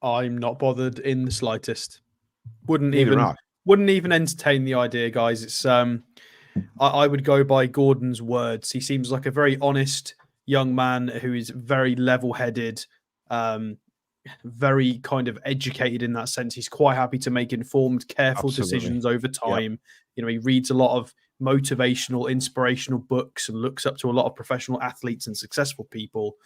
I'm not bothered in the slightest. Wouldn't Neither even entertain the idea, guys. It's I would go by Gordon's words. He seems like a very honest young man who is very level-headed, very kind of educated in that sense. He's quite happy to make informed, careful decisions over time. Yep. You know, he reads a lot of motivational, inspirational books and looks up to a lot of professional athletes and successful people.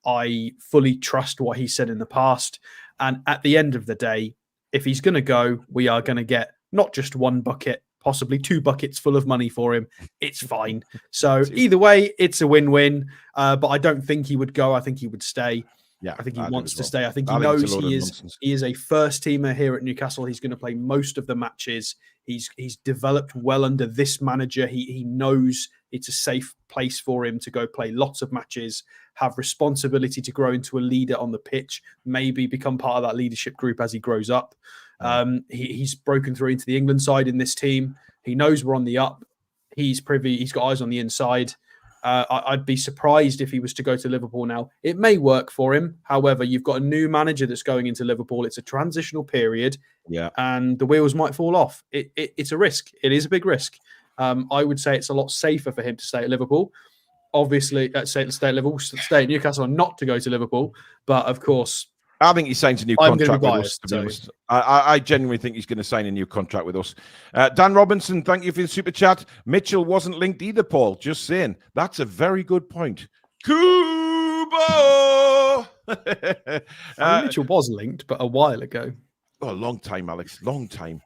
I fully trust what he said in the past. And at the end of the day, if he's going to go, we are going to get not just one bucket, possibly 2 buckets full of money for him. It's fine. So either way, it's a win-win. But I don't think he would go. I think he would stay. Yeah, I think he wants to stay. I think he knows he is a first teamer here at Newcastle. He's going to play most of the matches. He's developed well under this manager. He knows it's a safe place for him to go play lots of matches, have responsibility to grow into a leader on the pitch, maybe become part of that leadership group as he grows up. He's broken through into the England side in this team. He knows we're on the up. He's privy. He's got eyes on the inside. I'd be surprised if he was to go to Liverpool now. It may work for him. However, you've got a new manager that's going into Liverpool. It's a transitional period, and the wheels might fall off. It's a risk. It is a big risk. I would say it's a lot safer for him to stay at Liverpool. Obviously, stay at Liverpool, stay at Newcastle, and not to go to Liverpool. But of course, I think he signs a new contract with us, to be honest. I genuinely think he's going to sign a new contract with us. Dan Robinson, thank you for the super chat. Mitchell wasn't linked either, Paul. Just saying. That's a very good point. Kubo! Mitchell was linked, but a while ago. Oh, a long time, Alex. Long time.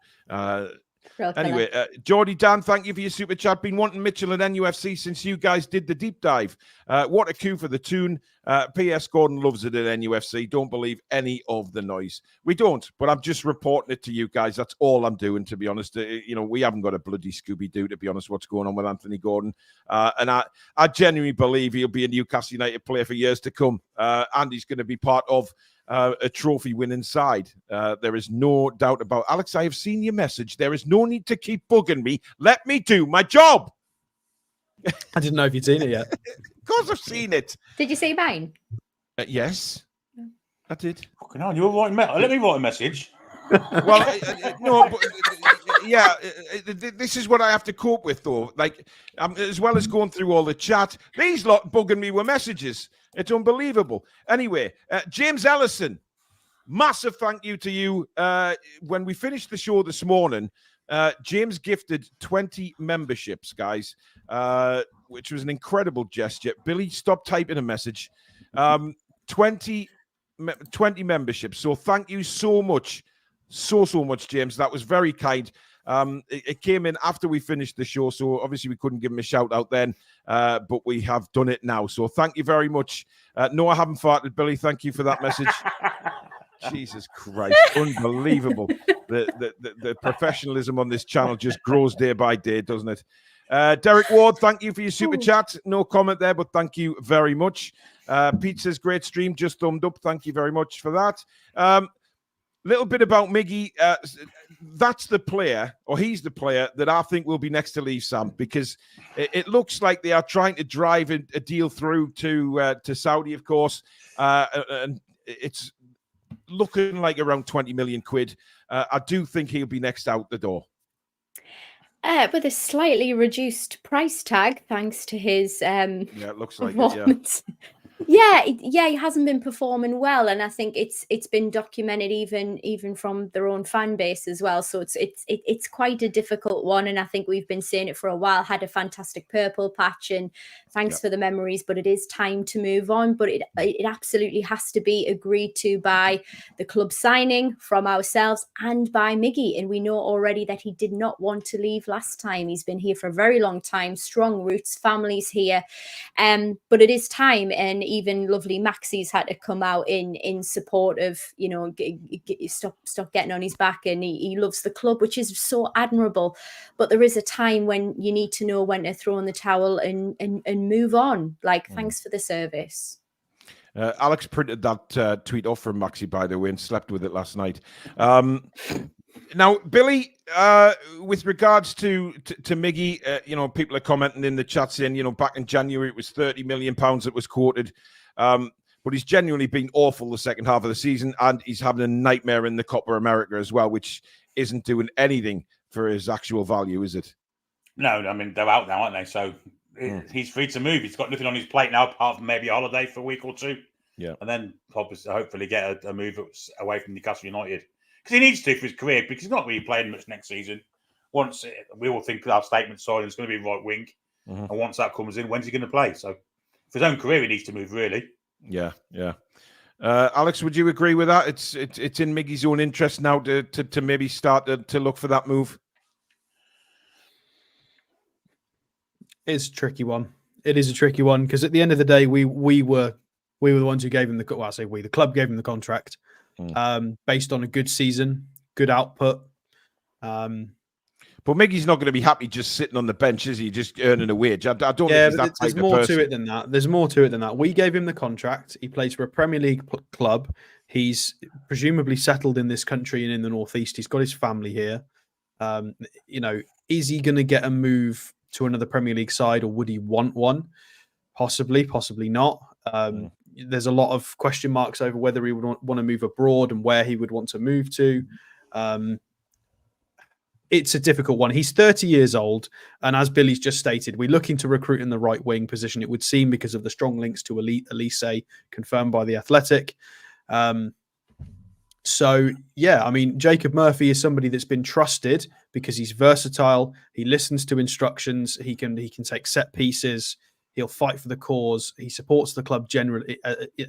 Anyway, Geordie Dan, thank you for your super chat. Been wanting Mitchell and NUFC since you guys did the deep dive. What a coup for the Toon. P.S. Gordon loves it at NUFC. Don't believe any of the noise. We don't, but I'm just reporting it to you guys. That's all I'm doing, to be honest. You know, we haven't got a bloody Scooby-Doo, to be honest, what's going on with Anthony Gordon. And I genuinely believe he'll be a Newcastle United player for years to come. And he's going to be part of a trophy winning side. There is no doubt about it. Alex, I have seen your message. There is no need to keep bugging me. Let me do my job. I didn't know if you'd seen it yet. Of course I've seen it. Did you see mine? Yes, I did. Fucking hell, you're writing. Let me write a message. Well, no, but, yeah, this is what I have to cope with, though. Like, as well as going through all the chat, these lot bugging me with messages. It's unbelievable. Anyway, James Ellison, massive thank you to you. When we finished the show this morning, James gifted 20 memberships, guys, which was an incredible gesture. Billy, stop typing a message. 20 memberships. So thank you so much. So much, James. That was very kind. It came in after we finished the show, so obviously we couldn't give him a shout out then, but we have done it now. So thank you very much. No, I haven't farted, Billy. Thank you for that message. Jesus Christ, unbelievable. The professionalism on this channel just grows day by day, doesn't it? Derek Ward, thank you for your super chat. No comment there, but thank you very much. Pete says, great stream, just thumbed up. Thank you very much for that. Little bit about Miggy. That's the player, or he's the player that I think will be next to leave Sam, because it looks like they are trying to drive a deal through to Saudi, of course, and it's looking like around 20 million quid. I do think he'll be next out the door. With a slightly reduced price tag, thanks to his yeah, it looks like performance. it, yeah. Yeah, he hasn't been performing well, and I think it's been documented even from their own fan base as well. So it's quite a difficult one, and I think we've been saying it for a while. Had a fantastic purple patch, and thanks for the memories, but it is time to move on. But it absolutely has to be agreed to by the club signing, from ourselves, and by Miggy. And we know already that he did not want to leave last time. He's been here for a very long time, strong roots, families here. But it is time, and even lovely Maxie's had to come out in support of, stop getting on his back, and he loves the club, which is so admirable. But there is a time when you need to know when to throw in the towel and move on. Like, thanks for the service. Alex printed that tweet off from Maxi, by the way, and slept with it last night. Now, Billy, with regards to Miggy, people are commenting in the chat saying, back in January it was £30 million that was quoted, but he's genuinely been awful the second half of the season, and he's having a nightmare in the Copa America as well, which isn't doing anything for his actual value, is it? No, I mean, they're out now, aren't they? So he's free to move. He's got nothing on his plate now apart from maybe a holiday for a week or two. Yeah. And then hopefully get a move away from Newcastle United. Because he needs to for his career, because he's not really playing much next season. Once we all think our statement signing is going to be right wing, and once that comes in, when's he going to play? So for his own career, he needs to move, really. Yeah. Alex, would you agree with that? It's in Miggy's own interest now to maybe start to look for that move. It's a tricky one. It is a tricky one because at the end of the day, we were the ones who gave him the club gave him the contract based on a good season, good output. But Miggy's not going to be happy just sitting on the bench, is he? Just earning a wage. I don't think he's that there's type more of person. to it than that. There's more to it than that. We gave him the contract. He plays for a Premier League club. He's presumably settled in this country and in the Northeast. He's got his family here. Is he going to get a move to another Premier League side, or would he want one? Possibly not. There's a lot of question marks over whether he would want to move abroad and where he would want to move to. It's a difficult one. He's 30 years old, and as Billy's just stated, we're looking to recruit in the right wing position, it would seem, because of the strong links to Elise confirmed by The Athletic. Jacob Murphy is somebody that's been trusted because he's versatile. He listens to instructions. He can take set pieces. He'll fight for the cause. He supports the club generally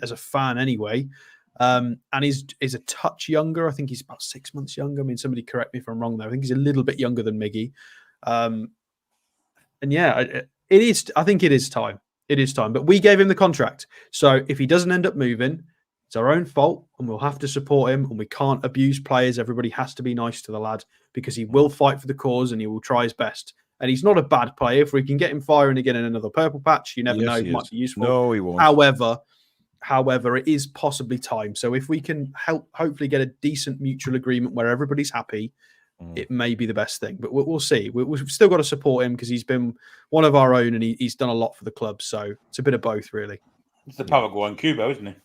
as a fan anyway. And he's a touch younger. I think he's about 6 months younger. I mean, somebody correct me if I'm wrong there. I think he's a little bit younger than Miggy. It is. I think it is time. It is time. But we gave him the contract. So if he doesn't end up moving, it's our own fault, and we'll have to support him. And we can't abuse players. Everybody has to be nice to the lad because he will fight for the cause and he will try his best. And he's not a bad player. If we can get him firing again in another purple patch, you never know. It might be useful. No, he won't. However, it is possibly time. So if we can hopefully get a decent mutual agreement where everybody's happy, it may be the best thing. But we'll see. We've still got to support him because he's been one of our own and he's done a lot for the club. So it's a bit of both, really. It's the Paraguayan Cuba, isn't it?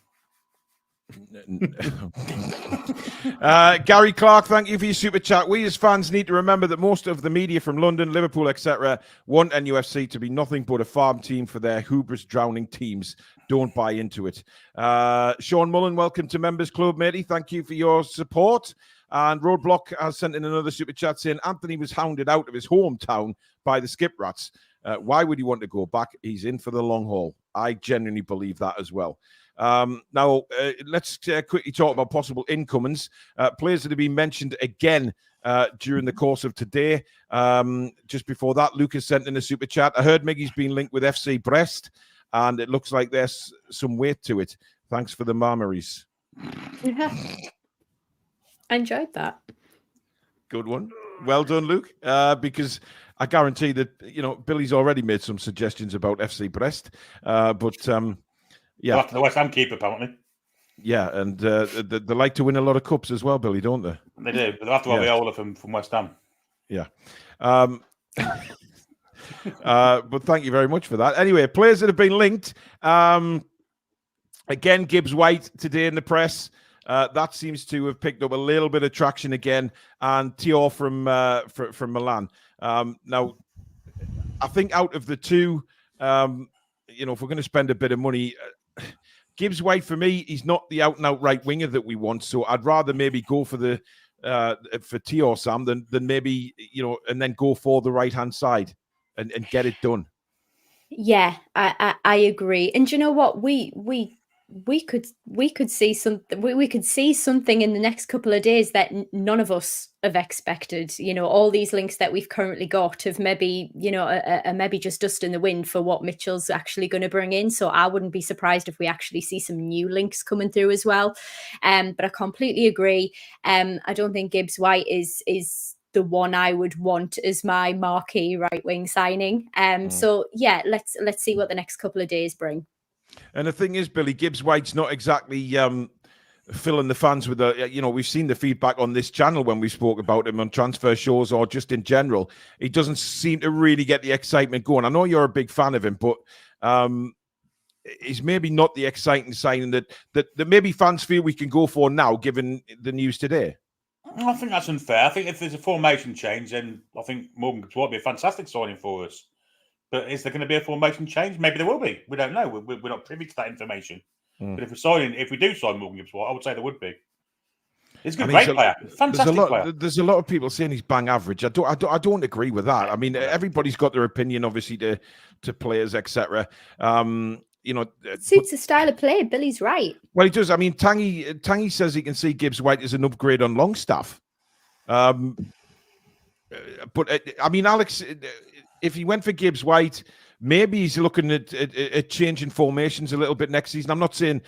Gary Clark, thank you for your super chat. We as fans need to remember that most of the media from London, Liverpool, etc. want NUFC to be nothing but a farm team for their hubris drowning teams. Don't buy into it. Sean Mullen, welcome to Members Club, matey. Thank you for your support. And Roadblock has sent in another super chat saying Anthony was hounded out of his hometown by the Skip Rats. Why would he want to go back? He's in for the long haul. I genuinely believe that as well. Now, let's quickly talk about possible incomings. Players that have been mentioned again during the course of today. Just before that, Lucas sent in a super chat. I heard Miggy's been linked with FC Brest, and it looks like there's some weight to it. Thanks for the marmaries. Yeah. I enjoyed that. Good one. Well done, Luke. Because I guarantee that, Billy's already made some suggestions about FC Brest. Yeah, after the West Ham keeper, apparently. Yeah, and they like to win a lot of cups as well, Billy, don't they? They do, but they have to have Viola from West Ham. Yeah. But thank you very much for that. Anyway, players that have been linked. Again, Gibbs White today in the press. That seems to have picked up a little bit of traction again. And Thiaw from Milan. Now, I think out of the two, if we're going to spend a bit of money, Gibbs White, for me, he's not the out-and-out right winger that we want. So I'd rather maybe go for the for T or Sam than maybe, and then go for the right-hand side and get it done. Yeah, I agree. And you know what? We could see something. We could see something in the next couple of days that none of us have expected. All these links that we've currently got have maybe, maybe just dust in the wind for what Mitchell's actually going to bring in. So I wouldn't be surprised if we actually see some new links coming through as well. But I completely agree. I don't think Gibbs White is the one I would want as my marquee right wing signing. So yeah, let's see what the next couple of days bring. And the thing is, Billy, Gibbs White's not exactly filling the fans with we've seen the feedback on this channel when we spoke about him on transfer shows or just in general. He doesn't seem to really get the excitement going. I know you're a big fan of him, but he's maybe not the exciting signing that maybe fans feel we can go for now, given the news today. I think that's unfair. I think if there's a formation change, then I think Morgan Gibbs White would be a fantastic signing for us. But is there going to be a formation change? Maybe there will be. We don't know. We're not privy to that information. But if we do sign Morgan Gibbs White, I would say there would be. He's a great player. Fantastic player. There's a lot of people saying he's bang average. I don't agree with that. I mean, everybody's got their opinion, obviously, to players, etc. Suits the style of play. Billy's right. Well, he does. I mean, Tangy says he can see Gibbs White as an upgrade on Longstaff. But I mean, Alex, if he went for Gibbs White, maybe he's looking at changing formations a little bit next season. I'm not saying,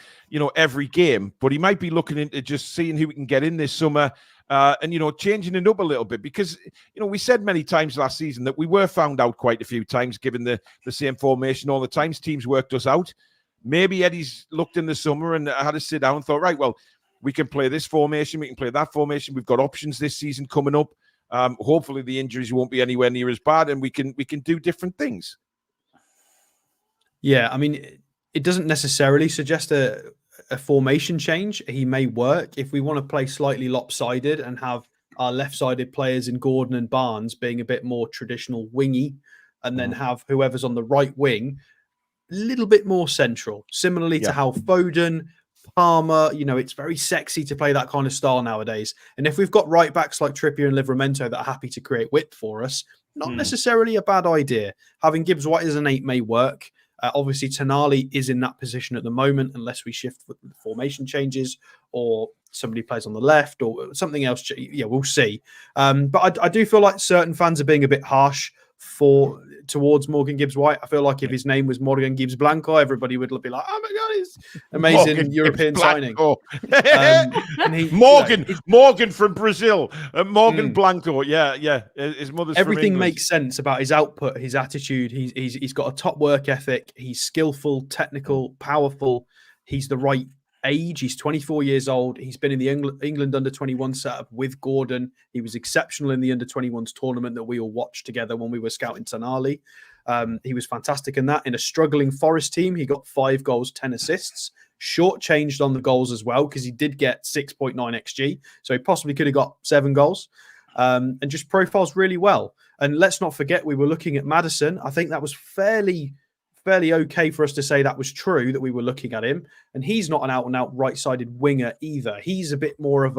every game, but he might be looking into just seeing who we can get in this summer and, changing it up a little bit. Because, we said many times last season that we were found out quite a few times, given the same formation all the times. Teams worked us out. Maybe Eddie's looked in the summer and had to sit down and thought, right, well, we can play this formation. We can play that formation. We've got options this season coming up. Hopefully the injuries won't be anywhere near as bad and we can do different things. Yeah, I mean, it doesn't necessarily suggest a formation change. He may work if we want to play slightly lopsided and have our left-sided players in Gordon and Barnes being a bit more traditional wingy, and then have whoever's on the right wing a little bit more central, similarly to how Foden, Palmer, it's very sexy to play that kind of style nowadays. And if we've got right backs like Trippier and Livramento that are happy to create width for us, not necessarily a bad idea. Having Gibbs White as an 8 may work. Obviously, Tonali is in that position at the moment, unless we shift formation changes or somebody plays on the left or something else. Yeah, we'll see. But I do feel like certain fans are being a bit harsh towards Morgan Gibbs White. I feel like if his name was Morgan Gibbs Blanco, everybody would be like, "Oh my god, he's amazing Morgan European signing." Morgan from Brazil, Morgan Blanco. Yeah. His mother's everything from makes sense about his output, his attitude. He's got a top work ethic. He's skillful, technical, powerful. He's the right age. He's 24 years old. He's been in the England under-21 setup with Gordon. He was exceptional in the under-21s tournament that we all watched together when we were scouting Tonali. He was fantastic in that. In a struggling Forest team, he got 5 goals, 10 assists. Shortchanged on the goals as well because he did get 6.9 XG. So he possibly could have got 7 goals. And just profiles really well. And let's not forget, we were looking at Maddison. I think that was fairly okay for us to say that was true, that we were looking at him. And he's not an out-and-out right-sided winger either. He's a bit more of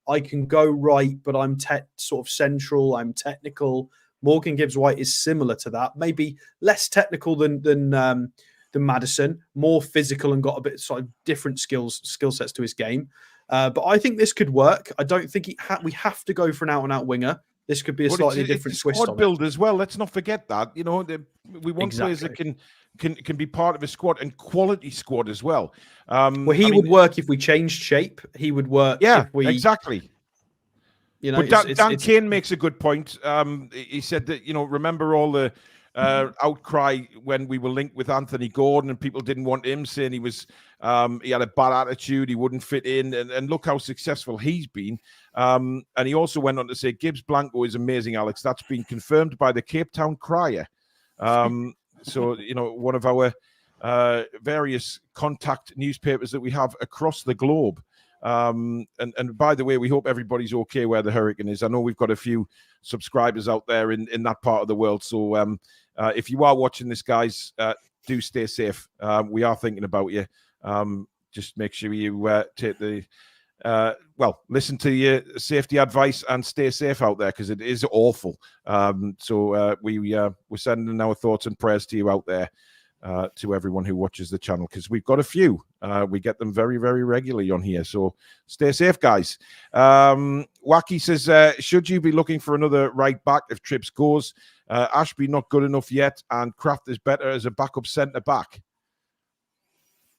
I can go right, but I'm sort of central, I'm technical. Morgan Gibbs White is similar to that, maybe less technical than Maddison, more physical and got a bit sort of different skill sets to his game. But I think this could work. I don't think we have to go for an out-and-out winger. This could be a slightly different twist on it. Squad build as well. Let's not forget that. We want players that can be part of a squad and quality squad as well. He would work if we changed shape. He would work. Yeah, if we, exactly. But Dan Kane makes a good point. He said that, remember all the outcry when we were linked with Anthony Gordon and people didn't want him, saying he had a bad attitude, he wouldn't fit in, and look how successful he's been. And he also went on to say Gibbs Blanco is amazing, Alex. That's been confirmed by the Cape Town Crier. So, one of our various contact newspapers that we have across the globe. And by the way, we hope everybody's okay where the hurricane is. I know we've got a few subscribers out there in that part of the world. So if you are watching this, guys, do stay safe. We are thinking about you. Just make sure you take the listen to your safety advice and stay safe out there, because it is awful. We're sending our thoughts and prayers to you out there, to everyone who watches the channel, because we've got a few. We get them very, very regularly on here. So stay safe, guys. Wacky says, should you be looking for another right back if Trips goes? Ashby not good enough yet, and Kraft is better as a backup centre back.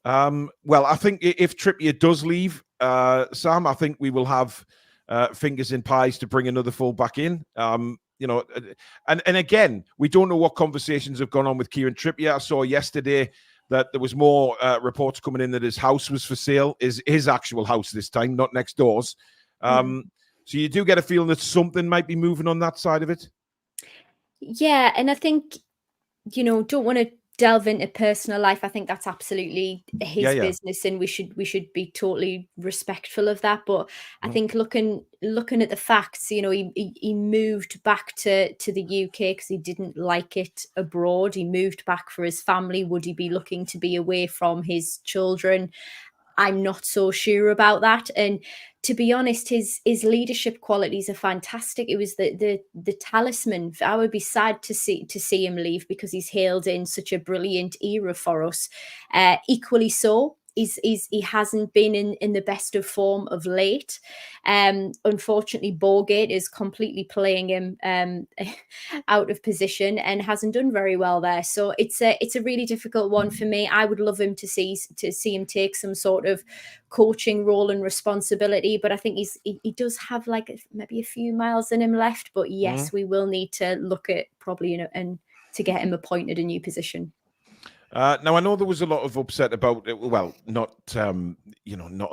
I think if Trippier does leave, Sam, I think we will have fingers in pies to bring another full back in. And again, we don't know what conversations have gone on with Kieran Trippier. I saw yesterday that there was more reports coming in that his house was for sale, is his actual house this time, not next door's. So you do get a feeling that something might be moving on that side of it. Yeah, and I think, don't want to delve into personal life. I think that's absolutely his business, and we should be totally respectful of that. But I think looking at the facts, he moved back to the UK because he didn't like it abroad. He moved back for his family. Would he be looking to be away from his children? I'm not so sure about that. And to be honest, his leadership qualities are fantastic. It was the talisman. I would be sad to see him leave, because he's hailed in such a brilliant era for us. Equally so, he hasn't been in the best of form of late. Unfortunately, Borgate is completely playing him out of position and hasn't done very well there. So it's a really difficult one for me. I would love him to see him take some sort of coaching role and responsibility, but I think he does have like maybe a few miles in him left. But yes, we will need to look at probably and to get him appointed a new position. Now, I know there was a lot of upset about, not a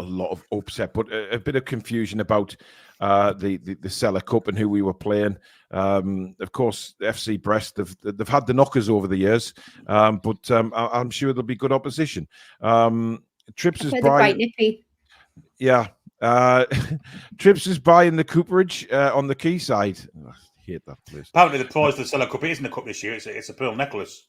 lot of upset, but a bit of confusion about the Cellar Cup and who we were playing. Of course, FC Brest, they've had the knockers over the years, but I'm sure there'll be good opposition. Trips is buying... Yeah. Trips is buying the cooperage on the quayside. I hate that place. Apparently, the prize for the Cellar Cup isn't a cup this year, it's a pearl necklace.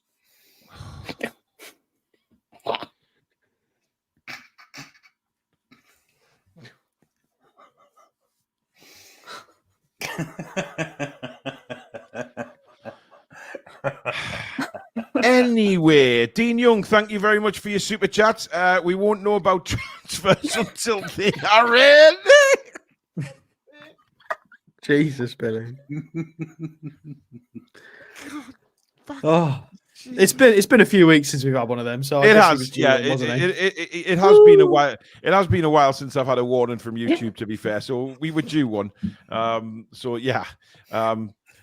Anyway, Dean Young, thank you very much for your super chat. We won't know about transfers until they are ready. Jesus, Billy. Oh, it's been a few weeks since we've had one of them, so it has. Yeah, it has been a while. It has been a while since I've had a warning from YouTube. To be fair, so we were due one. So yeah,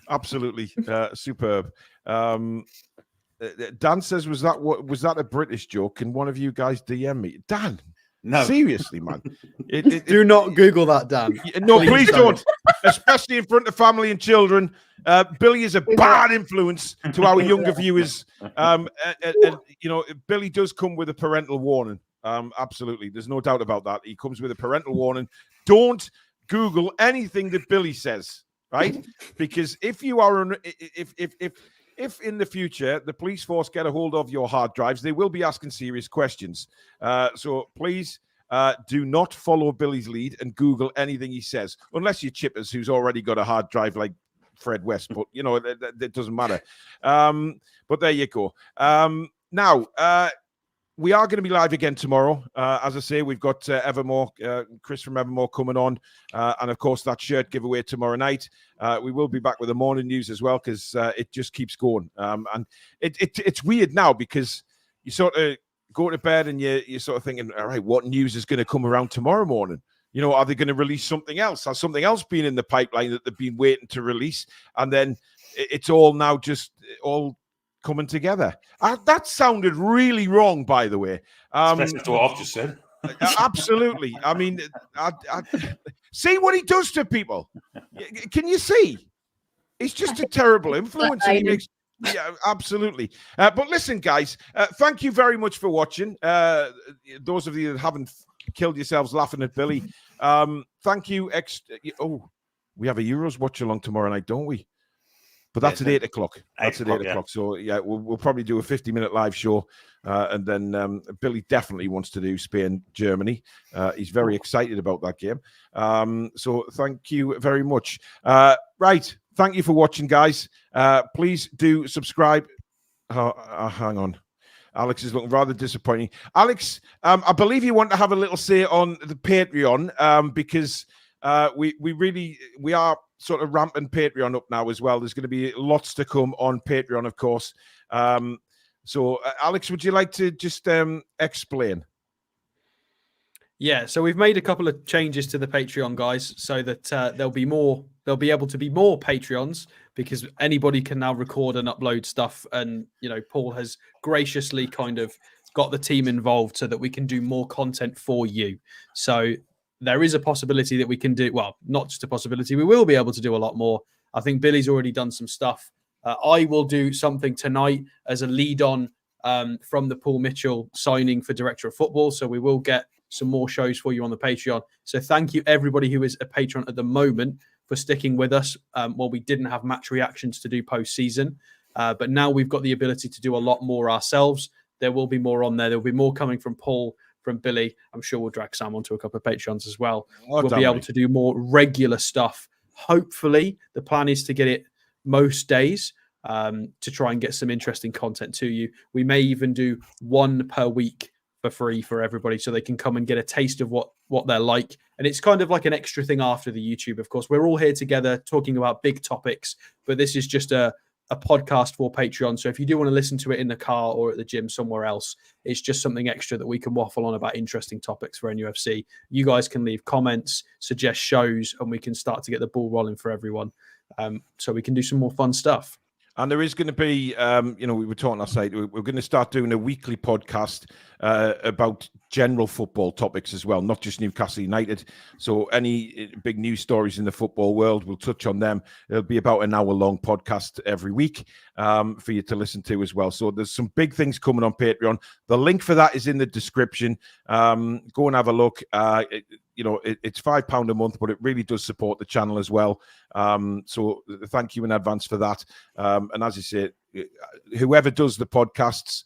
absolutely superb. Dan says, was that a British joke? Can one of you guys DM me? Dan, no, seriously, man. Do not Google that, Dan. No, please don't. Especially in front of family and children. Billy is a bad influence to our younger viewers. Billy does come with a parental warning. Absolutely, there's no doubt about that. He comes with a parental warning. Don't Google anything that Billy says, right? Because if you are if in the future the police force get a hold of your hard drives, they will be asking serious questions. So please do not follow Billy's lead and Google anything he says, unless you're Chippers, who's already got a hard drive like Fred West. But, that doesn't matter. But there you go. Now, we are going to be live again tomorrow. As I say, we've got Evermore, Chris from Evermore coming on. And, of course, that shirt giveaway tomorrow night. We will be back with the morning news as well, because it just keeps going. And it's weird now, because you sort of go to bed and you're sort of thinking, all right, what news is going to come around tomorrow morning? Are they going to release something else? Has something else been in the pipeline that they've been waiting to release? And then it's all now just all coming together. That sounded really wrong, by the way. Especially to what I've just said. Absolutely. I mean, see what he does to people. Can you see? He's just a terrible influence. And he makes, yeah, absolutely. But listen, guys, thank you very much for watching. Those of you that haven't killed yourselves laughing at Billy, thank you. We have a Euros watch along tomorrow night, don't we? But that's Yeah, at 8 o'clock. That's 8 at 8 o'clock, yeah. o'clock. So yeah, we'll probably do a 50-minute live show, and then Billy definitely wants to do Spain Germany. He's very excited about that game. So thank you very much. Right, thank you for watching, guys. Please do subscribe. Hang on. Alex is looking rather disappointing. Alex, I believe you want to have a little say on the Patreon, because we are sort of ramping Patreon up now as well. There's going to be lots to come on Patreon, of course. So, Alex, would you like to just explain? Yeah, so we've made a couple of changes to the Patreon, guys, so that there'll be able to be more Patreons, because anybody can now record and upload stuff. And, Paul has graciously kind of got the team involved so that we can do more content for you. So there is a possibility that we can do, well, not just a possibility, we will be able to do a lot more. I think Billy's already done some stuff. I will do something tonight as a lead on from the Paul Mitchell signing for Director of Football. So we will get some more shows for you on the Patreon. So thank you, everybody who is a patron at the moment, for sticking with us while we didn't have match reactions to do post-season. But now we've got the ability to do a lot more ourselves. There will be more on there. There will be more coming from Paul, from Billy. I'm sure we'll drag Sam onto a couple of Patreons as well. We'll be able to do more regular stuff. Hopefully, the plan is to get it most days to try and get some interesting content to you. We may even do one per week for free for everybody, so they can come and get a taste of what they're like. And it's kind of like an extra thing after the YouTube. Of course, we're all here together talking about big topics, but this is just a podcast for Patreon. So if you do want to listen to it in the car or at the gym somewhere else, it's just something extra that we can waffle on about interesting topics for NUFC. You guys can leave comments, suggest shows, and we can start to get the ball rolling for everyone. So we can do some more fun stuff. And there is going to be, we were talking last night, we're going to start doing a weekly podcast about general football topics as well, not just Newcastle United. So any big news stories in the football world, we'll touch on them. It'll be about an hour-long podcast every week for you to listen to as well. So there's some big things coming on Patreon. The link for that is in the description. Go and have a look. It's £5 a month, but it really does support the channel as well. So thank you in advance for that. And as I say, whoever does the podcasts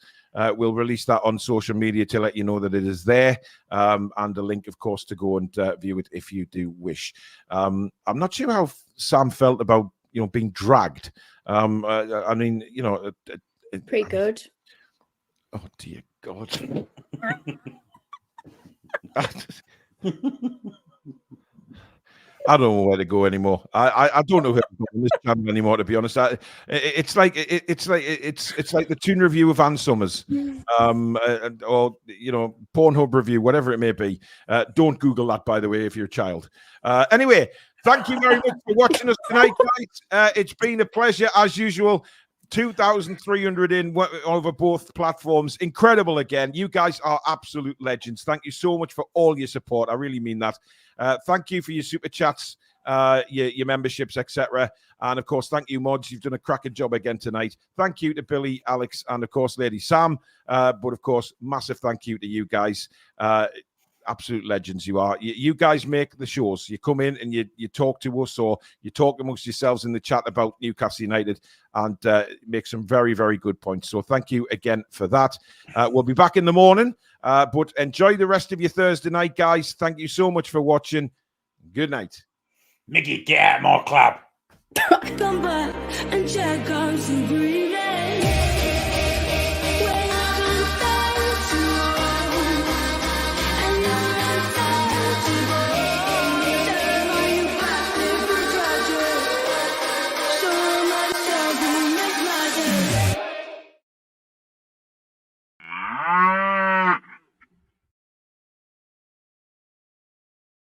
will release that on social media to let you know that it is there, and a link, of course, to go and view it if you do wish. I'm not sure how Sam felt about being dragged. Pretty good. Oh dear God. I don't know where to go anymore. I don't know who to go on this channel anymore, to be honest. It's like the Toon review of Ann Summers, or Pornhub review, whatever it may be. Don't Google that, by the way, if you're a child. Anyway, thank you very much for watching us tonight, guys. It's been a pleasure as usual. 2,300 in over both platforms. Incredible again. You guys are absolute legends. Thank you so much for all your support. I really mean that. Thank you for your super chats, your memberships, etc. And of course, thank you, mods. You've done a cracking job again tonight. Thank you to Billy, Alex, and of course, Lady Sam. But of course, massive thank you to you guys. Absolute legends you are. You guys make the shows. You come in and you talk to us, or you talk amongst yourselves in the chat about Newcastle United, and make some very, very good points. So thank you again for that. We'll be back in the morning, but enjoy the rest of your Thursday night, guys. Thank you so much for watching. Good night. Mickey, get out of my club. Come back and check out some green.